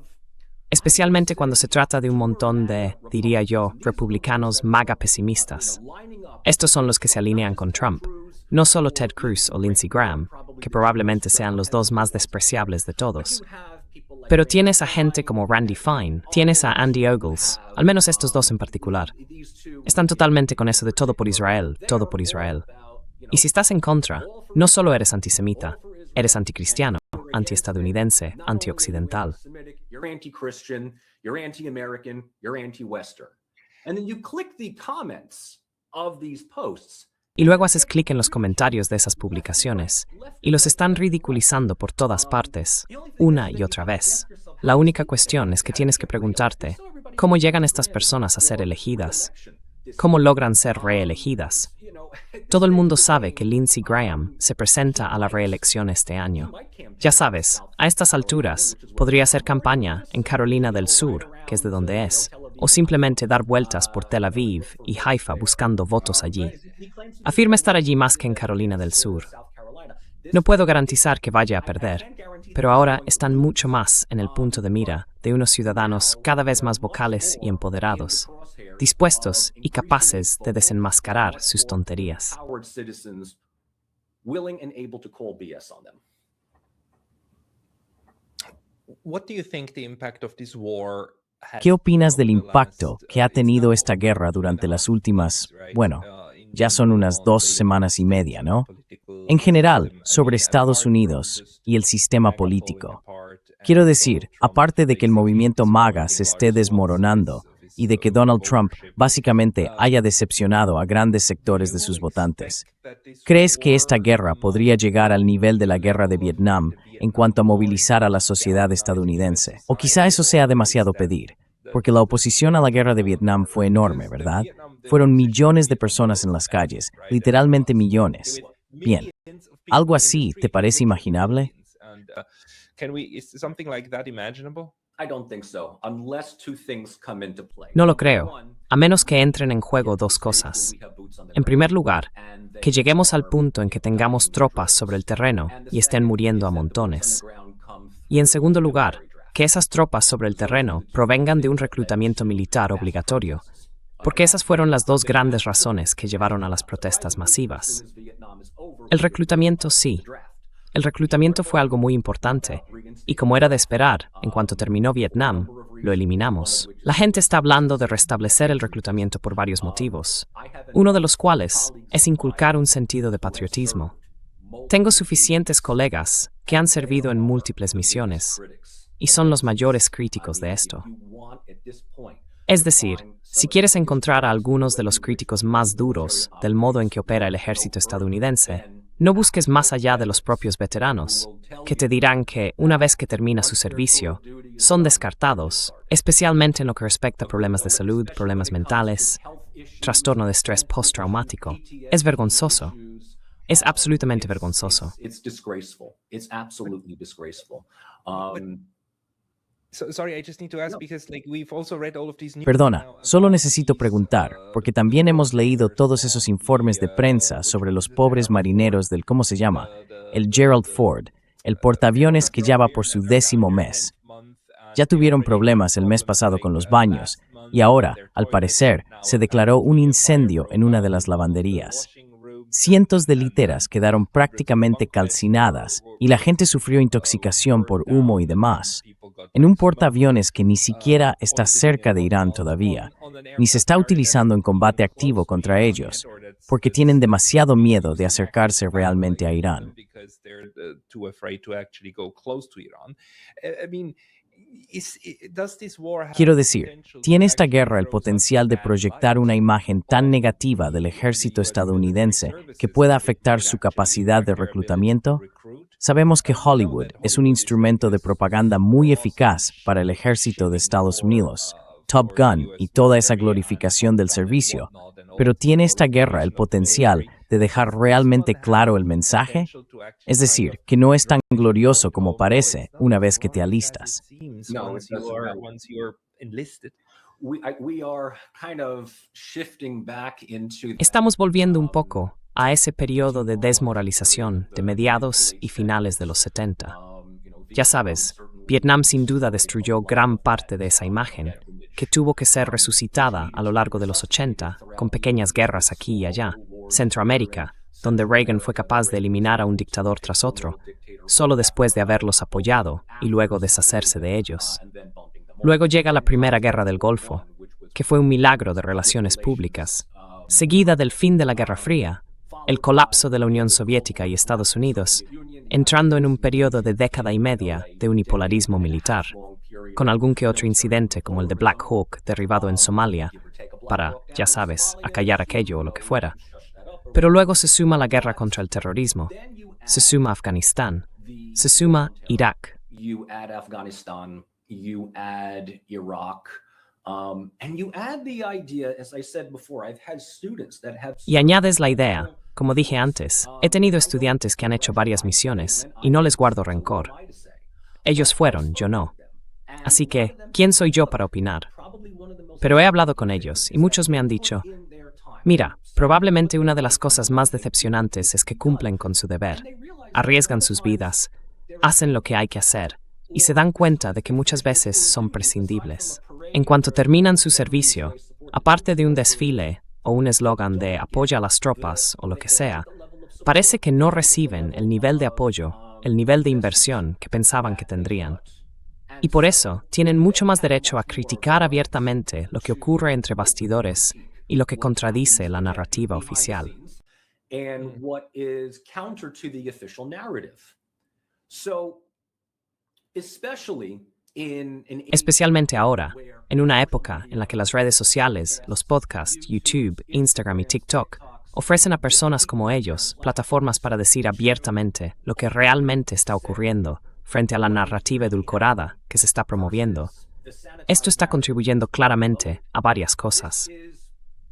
Especialmente cuando se trata de un montón de, diría yo, republicanos MAGA pesimistas. Estos son los que se alinean con Trump, no solo Ted Cruz o Lindsey Graham, que probablemente sean los dos más despreciables de todos. Pero tienes a gente como Randy Fine, tienes a Andy Ogles, al menos estos dos en particular. Están totalmente con eso de todo por Israel, todo por Israel. Y si estás en contra, no solo eres antisemita, eres anticristiano, antiestadounidense, antioccidental. You're anti-Christian, you're anti-American, you're anti-Western. And then you click the comments of these posts. Y luego haces clic en los comentarios de esas publicaciones, y los están ridiculizando por todas partes, una y otra vez. La única cuestión es que tienes que preguntarte, ¿cómo llegan estas personas a ser elegidas? ¿Cómo logran ser reelegidas? Todo el mundo sabe que Lindsey Graham se presenta a la reelección este año. Ya sabes, a estas alturas, podría hacer campaña en Carolina del Sur, que es de donde es, o simplemente dar vueltas por Tel Aviv y Haifa buscando votos allí. Afirma estar allí más que en Carolina del Sur. No puedo garantizar que vaya a perder, pero ahora están mucho más en el punto de mira de unos ciudadanos cada vez más vocales y empoderados, dispuestos y capaces de desenmascarar sus tonterías. ¿Qué opinas del impacto que ha tenido esta guerra durante las últimas, ya son unas 2 semanas y media, ¿no? En general, sobre Estados Unidos y el sistema político. Quiero decir, aparte de que el movimiento MAGA se esté desmoronando y de que Donald Trump básicamente haya decepcionado a grandes sectores de sus votantes, ¿crees que esta guerra podría llegar al nivel de la guerra de Vietnam en cuanto a movilizar a la sociedad estadounidense? O quizá eso sea demasiado pedir, porque la oposición a la guerra de Vietnam fue enorme, ¿verdad? Fueron millones de personas en las calles, literalmente millones. Bien, ¿algo así te parece imaginable? No lo creo, a menos que entren en juego dos cosas. En primer lugar, que lleguemos al punto en que tengamos tropas sobre el terreno y estén muriendo a montones. Y en segundo lugar, que esas tropas sobre el terreno provengan de un reclutamiento militar obligatorio, porque esas fueron las dos grandes razones que llevaron a las protestas masivas. El reclutamiento sí. El reclutamiento fue algo muy importante, y como era de esperar, en cuanto terminó Vietnam, lo eliminamos. La gente está hablando de restablecer el reclutamiento por varios motivos, uno de los cuales es inculcar un sentido de patriotismo. Tengo suficientes colegas que han servido en múltiples misiones, y son los mayores críticos de esto. Es decir, si quieres encontrar a algunos de los críticos más duros del modo en que opera el ejército estadounidense, no busques más allá de los propios veteranos, que te dirán que, una vez que termina su servicio, son descartados, especialmente en lo que respecta a problemas de salud, problemas mentales, trastorno de estrés postraumático. Es vergonzoso. Es absolutamente vergonzoso. Perdona, solo necesito preguntar, porque también hemos leído todos esos informes de prensa sobre los pobres marineros del, ¿cómo se llama? El Gerald Ford, el portaaviones que ya va por su 10º mes. Ya tuvieron problemas el mes pasado con los baños, y ahora, al parecer, se declaró un incendio en una de las lavanderías. Cientos de literas quedaron prácticamente calcinadas y la gente sufrió intoxicación por humo y demás. En un portaaviones que ni siquiera está cerca de Irán todavía, ni se está utilizando en combate activo contra ellos, porque tienen demasiado miedo de acercarse realmente a Irán. Quiero decir, ¿tiene esta guerra el potencial de proyectar una imagen tan negativa del ejército estadounidense que pueda afectar su capacidad de reclutamiento? Sabemos que Hollywood es un instrumento de propaganda muy eficaz para el ejército de Estados Unidos, Top Gun y toda esa glorificación del servicio, pero ¿tiene esta guerra el potencial de dejar realmente claro el mensaje? Es decir, que no es tan glorioso como parece una vez que te alistas. enlisted. We are kind of shifting back into Estamos volviendo un poco a ese periodo de desmoralización de mediados y finales de los 70. Ya sabes, Vietnam sin duda destruyó gran parte de esa imagen, que tuvo que ser resucitada a lo largo de los 80, con pequeñas guerras aquí y allá. Centroamérica, donde Reagan fue capaz de eliminar a un dictador tras otro, solo después de haberlos apoyado y luego deshacerse de ellos. Luego llega la Primera Guerra del Golfo, que fue un milagro de relaciones públicas, seguida del fin de la Guerra Fría, el colapso de la Unión Soviética y Estados Unidos, entrando en un periodo de década y media de unipolarismo militar, con algún que otro incidente como el de Black Hawk derribado en Somalia, para, ya sabes, acallar aquello o lo que fuera. Pero luego se suma la guerra contra el terrorismo, se suma Afganistán, se suma Irak. You add Afghanistan, you add Iraq, and you add the idea, as I said before, I've had students that have... Y añades la idea, como dije antes, he tenido estudiantes que han hecho varias misiones y no les guardo rencor. Ellos fueron, yo no. Así que, ¿quién soy yo para opinar? Pero he hablado con ellos y muchos me han dicho, mira, probablemente una de las cosas más decepcionantes es que cumplen con su deber, arriesgan sus vidas, hacen lo que hay que hacer y se dan cuenta de que muchas veces son prescindibles. En cuanto terminan su servicio, aparte de un desfile o un eslogan de apoya a las tropas o lo que sea, parece que no reciben el nivel de apoyo, el nivel de inversión que pensaban que tendrían. Y por eso tienen mucho más derecho a criticar abiertamente lo que ocurre entre bastidores y lo que contradice la narrativa oficial. And what is counter to the official narrative. So, Especialmente ahora, en una época en la que las redes sociales, los podcasts, YouTube, Instagram y TikTok ofrecen a personas como ellos plataformas para decir abiertamente lo que realmente está ocurriendo frente a la narrativa edulcorada que se está promoviendo. Esto está contribuyendo claramente a varias cosas.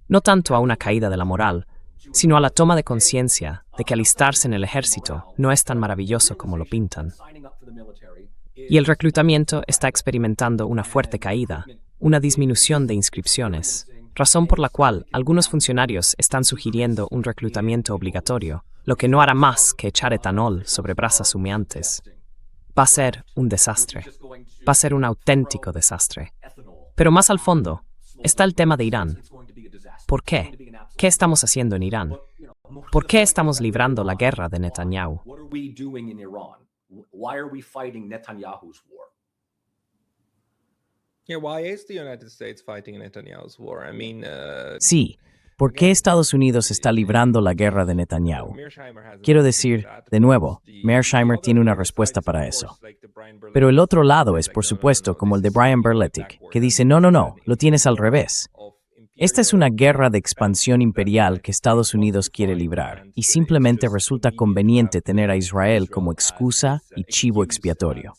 No tanto a una caída de la moral, sino a la toma de conciencia de que alistarse en el ejército no es tan maravilloso como lo pintan. Y el reclutamiento está experimentando una fuerte caída, una disminución de inscripciones, razón por la cual algunos funcionarios están sugiriendo un reclutamiento obligatorio, lo que no hará más que echar etanol sobre brasas humeantes. Va a ser un desastre. Va a ser un auténtico desastre. Pero más al fondo está el tema de Irán. ¿Por qué? ¿Qué estamos haciendo en Irán? ¿Por qué estamos librando la guerra de Netanyahu? Why are we fighting Netanyahu's war? Yeah, why is the United States fighting Netanyahu's war? I mean, Sí, ¿por qué Estados Unidos está librando la guerra de Netanyahu? Quiero decir, de nuevo, Mearsheimer tiene una respuesta para eso. Pero el otro lado es, por supuesto, como el de Brian Berletic, que dice, no, lo tienes al revés. Esta es una guerra de expansión imperial que Estados Unidos quiere librar, y simplemente resulta conveniente tener a Israel como excusa y chivo expiatorio.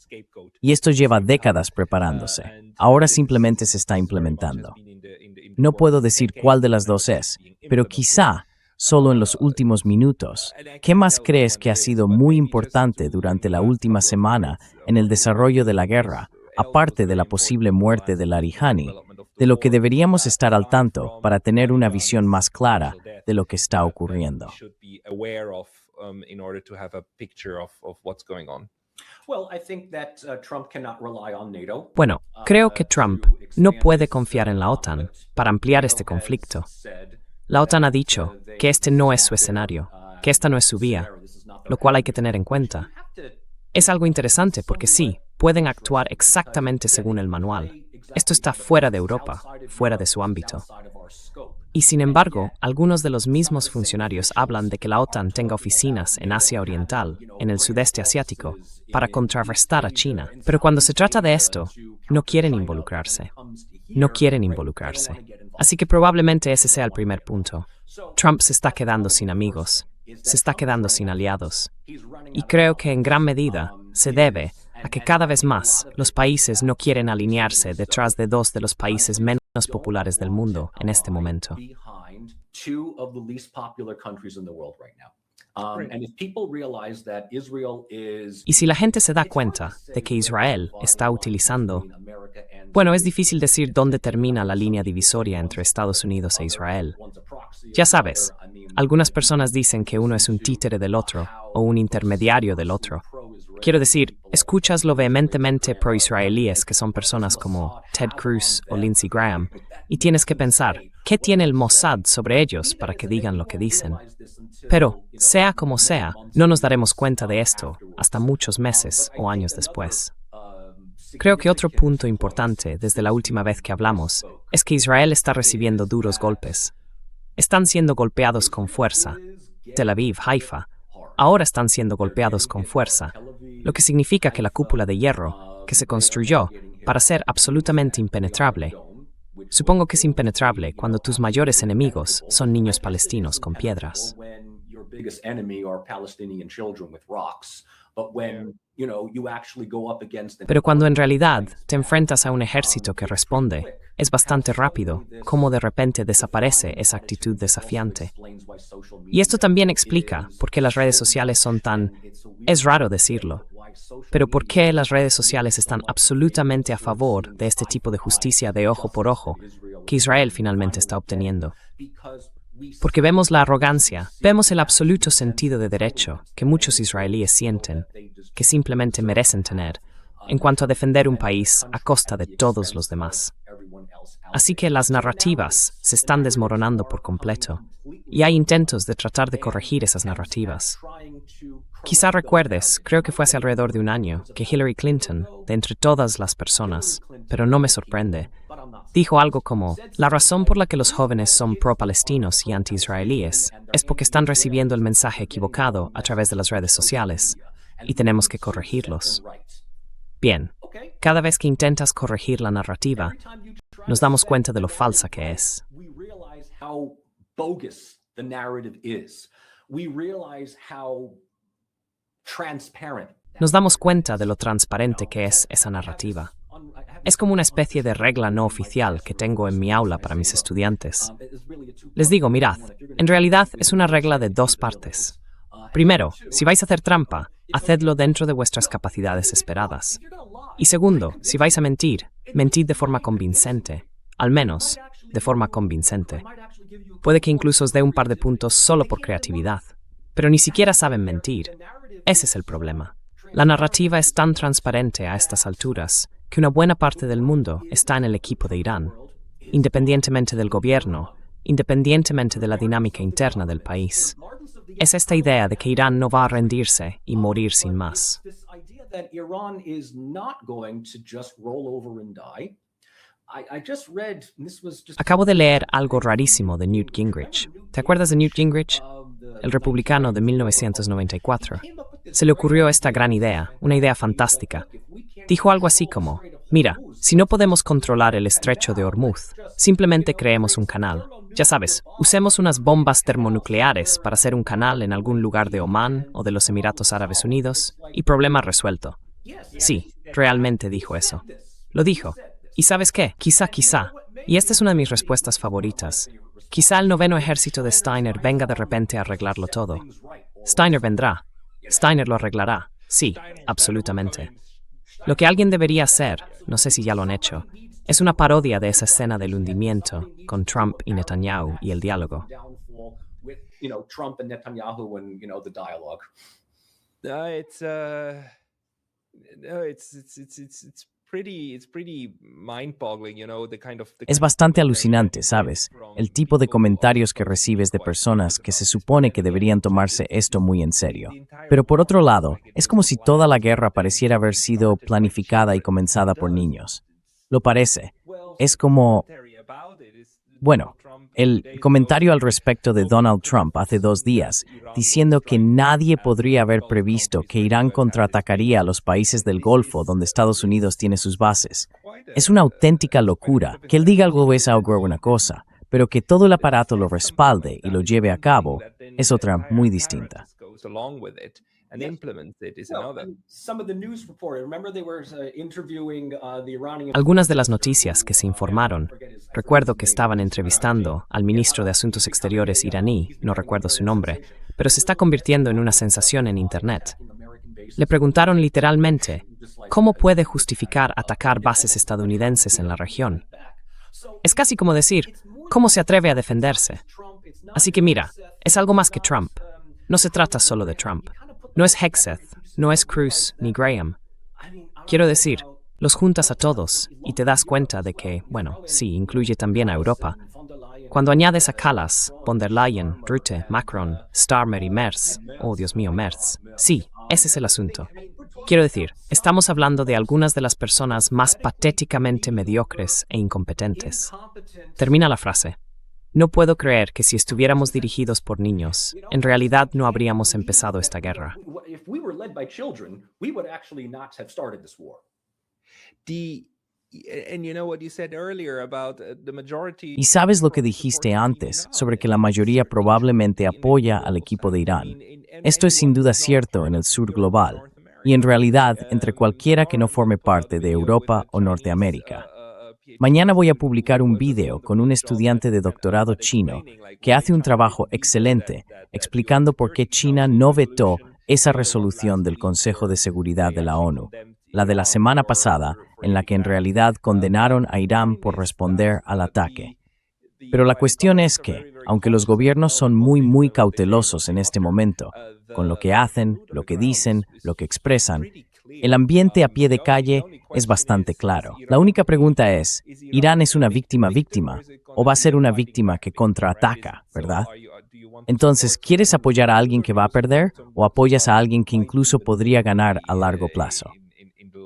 Y esto lleva décadas preparándose. Ahora simplemente se está implementando. No puedo decir cuál de las dos es, pero quizá solo en los últimos minutos. ¿Qué más crees que ha sido muy importante durante la última semana en el desarrollo de la guerra, aparte de la posible muerte de Larijani? De lo que deberíamos estar al tanto para tener una visión más clara de lo que está ocurriendo. Bueno, creo que Trump no puede confiar en la OTAN para ampliar este conflicto. La OTAN ha dicho que este no es su escenario, que esta no es su vía, lo cual hay que tener en cuenta. Es algo interesante porque sí, pueden actuar exactamente según el manual. Esto está fuera de Europa, fuera de su ámbito. Y sin embargo, algunos de los mismos funcionarios hablan de que la OTAN tenga oficinas en Asia Oriental, en el sudeste asiático, para contrarrestar a China. Pero cuando se trata de esto, no quieren involucrarse. No quieren involucrarse. Así que probablemente ese sea el primer punto. Trump se está quedando sin amigos, se está quedando sin aliados. Y creo que en gran medida se debe a que cada vez más los países no quieren alinearse detrás de dos de los países menos populares del mundo en este momento. Y si la gente se da cuenta de que Israel está utilizando... Bueno, es difícil decir dónde termina la línea divisoria entre Estados Unidos e Israel. Ya sabes, algunas personas dicen que uno es un títere del otro o un intermediario del otro. Quiero decir, escuchas lo vehementemente pro-israelíes que son personas como Ted Cruz o Lindsey Graham y tienes que pensar, ¿qué tiene el Mossad sobre ellos para que digan lo que dicen? Pero, sea como sea, no nos daremos cuenta de esto hasta muchos meses o años después. Creo que otro punto importante desde la última vez que hablamos es que Israel está recibiendo duros golpes. Están siendo golpeados con fuerza. Tel Aviv, Haifa, ahora están siendo golpeados con fuerza, lo que significa que la cúpula de hierro, que se construyó para ser absolutamente impenetrable, supongo que es impenetrable cuando tus mayores enemigos son niños palestinos con piedras. Pero cuando en realidad te enfrentas a un ejército que responde, es bastante rápido cómo de repente desaparece esa actitud desafiante. Y esto también explica por qué las redes sociales son tan... Es raro decirlo, pero por qué las redes sociales están absolutamente a favor de este tipo de justicia de ojo por ojo que Israel finalmente está obteniendo. Porque vemos la arrogancia, vemos el absoluto sentido de derecho que muchos israelíes sienten, que simplemente merecen tener, en cuanto a defender un país a costa de todos los demás. Así que las narrativas se están desmoronando por completo, y hay intentos de tratar de corregir esas narrativas. Quizá recuerdes, creo que fue hace alrededor de un año, que Hillary Clinton, de entre todas las personas, pero no me sorprende, dijo algo como, la razón por la que los jóvenes son pro-palestinos y anti-israelíes es porque están recibiendo el mensaje equivocado a través de las redes sociales, y tenemos que corregirlos. Bien, cada vez que intentas corregir la narrativa, nos damos cuenta de lo falsa que es. Nos damos cuenta de lo transparente que es esa narrativa. Es como una especie de regla no oficial que tengo en mi aula para mis estudiantes. Les digo, mirad, en realidad es una regla de dos partes. Primero, si vais a hacer trampa, hacedlo dentro de vuestras capacidades esperadas. Y segundo, si vais a mentir, mentid de forma convincente. Al menos, de forma convincente. Puede que incluso os dé un par de puntos solo por creatividad. Pero ni siquiera saben mentir. Ese es el problema. La narrativa es tan transparente a estas alturas que una buena parte del mundo está en el equipo de Irán, independientemente del gobierno, independientemente de la dinámica interna del país. Es esta idea de que Irán no va a rendirse y morir sin más. Acabo de leer algo rarísimo de Newt Gingrich. ¿Te acuerdas de Newt Gingrich? El republicano de 1994. Se le ocurrió esta gran idea, una idea fantástica. Dijo algo así como, mira, si no podemos controlar el estrecho de Hormuz, simplemente creemos un canal. Ya sabes, usemos unas bombas termonucleares para hacer un canal en algún lugar de Omán o de los Emiratos Árabes Unidos, y problema resuelto. Sí, realmente dijo eso. Lo dijo. ¿Y sabes qué? Quizá, y esta es una de mis respuestas favoritas, quizá el noveno ejército de Steiner venga de repente a arreglarlo todo. Steiner vendrá. Steiner lo arreglará. Sí, absolutamente. Lo que alguien debería hacer, no sé si ya lo han hecho, es una parodia de esa escena del hundimiento con Trump y Netanyahu y el diálogo. Es bastante alucinante, ¿sabes? El tipo de comentarios que recibes de personas que se supone que deberían tomarse esto muy en serio. Pero por otro lado, es como si toda la guerra pareciera haber sido planificada y comenzada por niños. Lo parece. Es como... Bueno, el comentario al respecto de Donald Trump hace 2 días, diciendo que nadie podría haber previsto que Irán contraatacaría a los países del Golfo donde Estados Unidos tiene sus bases. Es una auténtica locura que él diga algo es algo una cosa, pero que todo el aparato lo respalde y lo lleve a cabo es otra muy distinta. Algunas de las noticias que se informaron, recuerdo que estaban entrevistando al ministro de Asuntos Exteriores iraní, no recuerdo su nombre, pero se está convirtiendo en una sensación en Internet. Le preguntaron literalmente, ¿cómo puede justificar atacar bases estadounidenses en la región? Es casi como decir, ¿cómo se atreve a defenderse? Así que mira, es algo más que Trump. No se trata solo de Trump. No es Hegseth, no es Cruz ni Graham. Quiero decir, los juntas a todos y te das cuenta de que, bueno, sí, incluye también a Europa. Cuando añades a Kallas, von der Leyen, Rutte, Macron, Starmer y Merz, oh Dios mío, Merz, sí, ese es el asunto. Quiero decir, estamos hablando de algunas de las personas más patéticamente mediocres e incompetentes. Termina la frase. No puedo creer que si estuviéramos dirigidos por niños, en realidad no habríamos empezado esta guerra. If we were led by children, we would actually not have started this war. And you know what you said earlier about the majority. Y sabes lo que dijiste antes sobre que la mayoría probablemente apoya al equipo de Irán. Esto es sin duda cierto en el sur global, y en realidad entre cualquiera que no forme parte de Europa o Norteamérica. Mañana voy a publicar un video con un estudiante de doctorado chino que hace un trabajo excelente explicando por qué China no vetó esa resolución del Consejo de Seguridad de la ONU, la de la semana pasada, en la que en realidad condenaron a Irán por responder al ataque. Pero la cuestión es que, aunque los gobiernos son muy cautelosos en este momento, con lo que hacen, lo que dicen, lo que expresan, el ambiente a pie de calle es bastante claro. La única pregunta es, ¿Irán es una víctima o va a ser una víctima que contraataca, verdad? Entonces, ¿quieres apoyar a alguien que va a perder o apoyas a alguien que incluso podría ganar a largo plazo?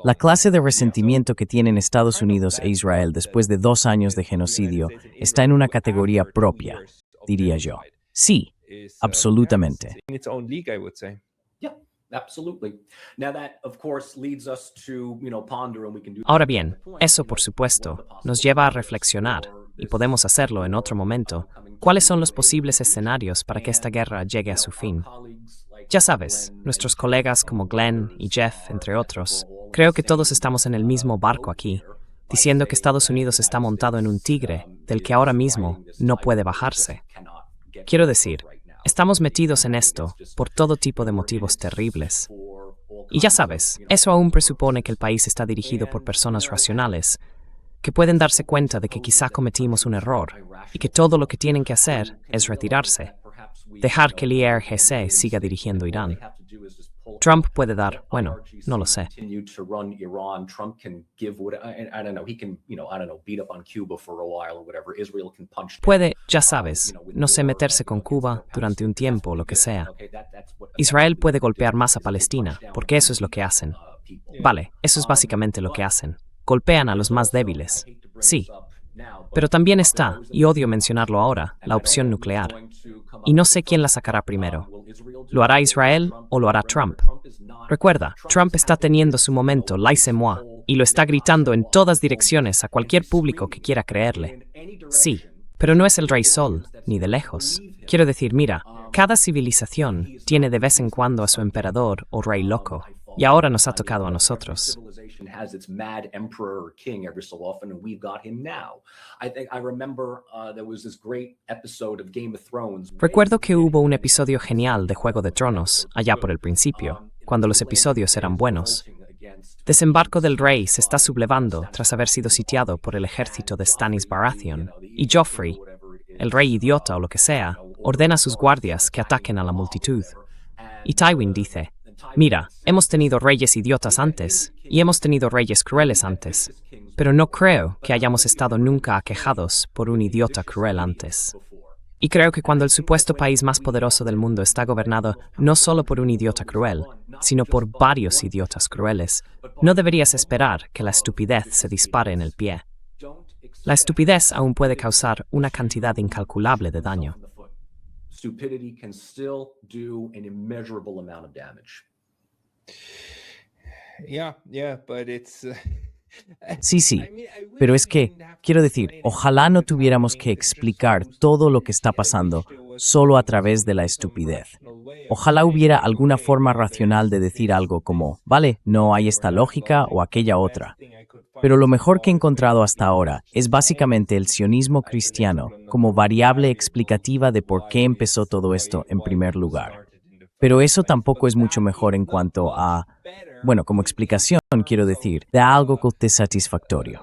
La clase de resentimiento que tienen Estados Unidos e Israel después de 2 años de genocidio está en una categoría propia, diría yo. Sí, absolutamente. In its own league, I would say. Yeah, absolutely. Now that, of course, leads us to, ponder, and we can do. Ahora bien, eso por supuesto nos lleva a reflexionar, y podemos hacerlo en otro momento, cuáles son los posibles escenarios para que esta guerra llegue a su fin. Ya sabes, nuestros colegas como Glenn y Jeff, entre otros, creo que todos estamos en el mismo barco aquí, diciendo que Estados Unidos está montado en un tigre del que ahora mismo no puede bajarse. Quiero decir, estamos metidos en esto por todo tipo de motivos terribles. Y ya sabes, eso aún presupone que el país está dirigido por personas racionales, que pueden darse cuenta de que quizá cometimos un error y que todo lo que tienen que hacer es retirarse, dejar que el IRGC siga dirigiendo Irán. Trump puede dar, bueno, no lo sé. Puede, ya sabes, no sé, meterse con Cuba durante un tiempo o lo que sea. Israel puede golpear más a Palestina, porque eso es lo que hacen. Vale, eso es básicamente lo que hacen. Golpean a los más débiles. Sí. Pero también está, y odio mencionarlo ahora, la opción nuclear. Y no sé quién la sacará primero. ¿Lo hará Israel o lo hará Trump? Recuerda, Trump está teniendo su momento, laissez-moi, y lo está gritando en todas direcciones a cualquier público que quiera creerle. Sí, pero no es el Rey Sol, ni de lejos. Quiero decir, mira, cada civilización tiene de vez en cuando a su emperador o rey loco, y ahora nos ha tocado a nosotros. Recuerdo que hubo un episodio genial de Juego de Tronos, allá por el principio, cuando los episodios eran buenos. Desembarco del Rey se está sublevando tras haber sido sitiado por el ejército de Stannis Baratheon, y Joffrey, el rey idiota o lo que sea, ordena a sus guardias que ataquen a la multitud. Y Tywin dice, mira, hemos tenido reyes idiotas antes, y hemos tenido reyes crueles antes, pero no creo que hayamos estado nunca aquejados por un idiota cruel antes. Y creo que cuando el supuesto país más poderoso del mundo está gobernado no solo por un idiota cruel, sino por varios idiotas crueles, no deberías esperar que la estupidez se dispare en el pie. La estupidez aún puede causar una cantidad incalculable de daño. Stupidity can still do an immeasurable amount of damage. Yeah, but it's. Sí, pero es que, quiero decir, ojalá no tuviéramos que explicar todo lo que está pasando solo a través de la estupidez. Ojalá hubiera alguna forma racional de decir algo como, vale, no hay esta lógica o aquella otra. Pero lo mejor que he encontrado hasta ahora es básicamente el sionismo cristiano como variable explicativa de por qué empezó todo esto en primer lugar. Pero eso tampoco es mucho mejor en cuanto a, bueno, como explicación, quiero decir, de algo que te satisfactorio.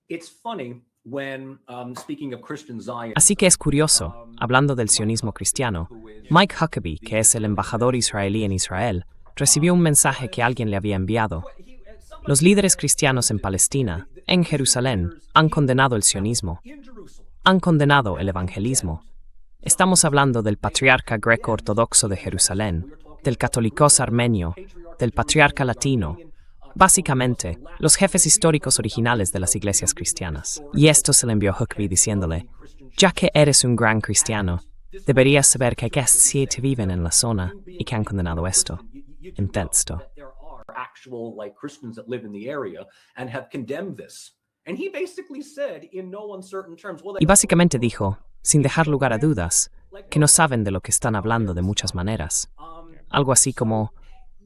It's funny when speaking of Christian Zion. Así que es curioso, hablando del sionismo cristiano, Mike Huckabee, que es el embajador israelí en Israel, recibió un mensaje que alguien le había enviado. Los líderes cristianos en Palestina, en Jerusalén, han condenado el sionismo, han condenado el evangelismo. Estamos hablando del patriarca greco-ortodoxo de Jerusalén, del católicos armenio, del patriarca latino, básicamente, los jefes históricos originales de las iglesias cristianas. Y esto se le envió a Huckabee diciéndole, ya que eres un gran cristiano, deberías saber que hay 7 viven en la zona y que han condenado esto, en texto. Actual like Christians that live in the area and have condemned this. And he basically said in no uncertain terms, well, Y básicamente dijo, sin dejar lugar a dudas, que no saben de lo que están hablando de muchas maneras. Algo así como,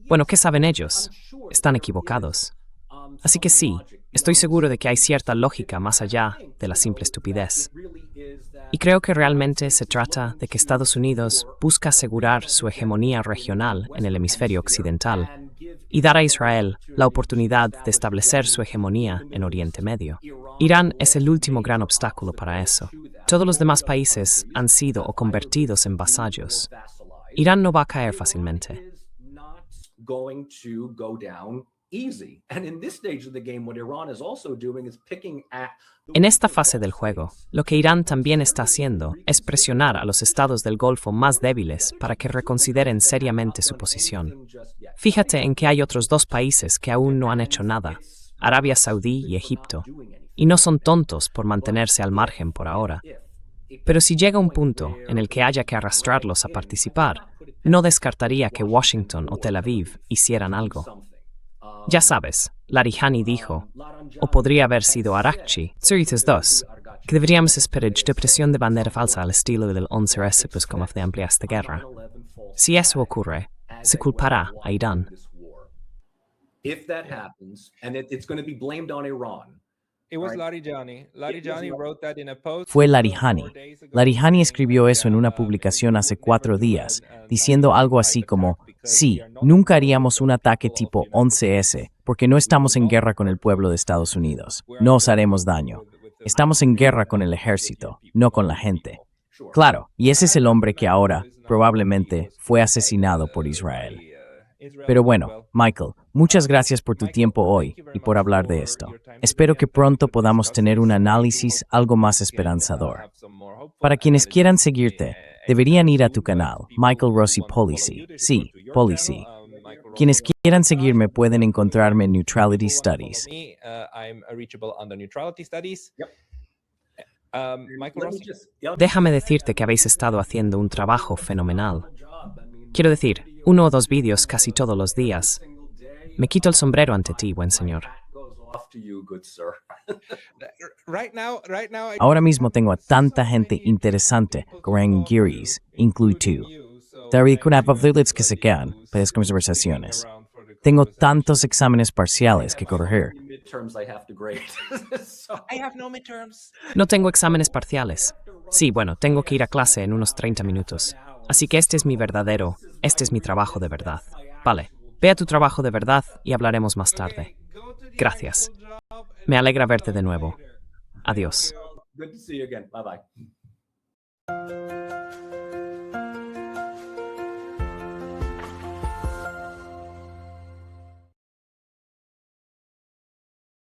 bueno, ¿qué saben ellos? Están equivocados. Así que sí, estoy seguro de que hay cierta lógica más allá de la simple estupidez. Y creo que realmente se trata de que Estados Unidos busca asegurar su hegemonía regional en el hemisferio occidental y dar a Israel la oportunidad de establecer su hegemonía en Oriente Medio. Irán es el último gran obstáculo para eso. Todos los demás países han sido o convertidos en vasallos. Irán no va a caer fácilmente. going to go down easy. And in this stage of the game, what Iran is also doing is picking at En esta fase del juego, lo que Irán también está haciendo es presionar a los estados del Golfo más débiles para que reconsideren seriamente su posición. Fíjate en que hay otros 2 países que aún no han hecho nada, Arabia Saudí y Egipto, y no son tontos por mantenerse al margen por ahora. Pero si llega un punto en el que haya que arrastrarlos a participar, no descartaría que Washington o Tel Aviv hicieran algo. Ya sabes, Larijani dijo, o podría haber sido Arakchi, Tzuritas 2, que deberíamos esperar depresión de bandera falsa al estilo del 11S pues como de ampliaste guerra. Si eso ocurre, se culpará a Irán. if that happens, and it's going to be blamed on Iran. It was Larijani. Larijani wrote that in a post. Fue Larijani. Larijani escribió eso en una publicación hace 4 días, diciendo algo así como, sí, nunca haríamos un ataque tipo 11S, porque no estamos en guerra con el pueblo de Estados Unidos. No os haremos daño. Estamos en guerra con el ejército, no con la gente. Claro, y ese es el hombre que ahora, probablemente, fue asesinado por Israel. Pero bueno, Michael, muchas gracias por tu tiempo hoy y por hablar de esto. Espero que pronto podamos tener un análisis algo más esperanzador. Para quienes quieran seguirte, deberían ir a tu canal, Michael Rossi Policy. Sí, Policy. Quienes quieran seguirme pueden encontrarme en Neutrality Studies. I'm reachable under Neutrality Studies. Michael Let me Rossi. Déjame decirte que habéis estado haciendo un trabajo fenomenal. Quiero decir, 1 o 2 vídeos casi todos los días. Me quito el sombrero ante ti, buen señor. goes off to you, good sir. Right now, I Ahora mismo tengo a tanta gente interesante, Goreng Giris, incluye tú. Te recuerdo que se quedan para las conversaciones. Tengo tantos exámenes parciales que corregir. Midterms I have to grade. So, I have no midterms. No tengo exámenes parciales. Sí, bueno, tengo que ir a clase en unos 30 minutos. Así que este es mi trabajo de verdad. Vale, ve a tu trabajo de verdad y hablaremos más tarde. Gracias. Me alegra verte de nuevo. Adiós. good to see you again. Bye bye.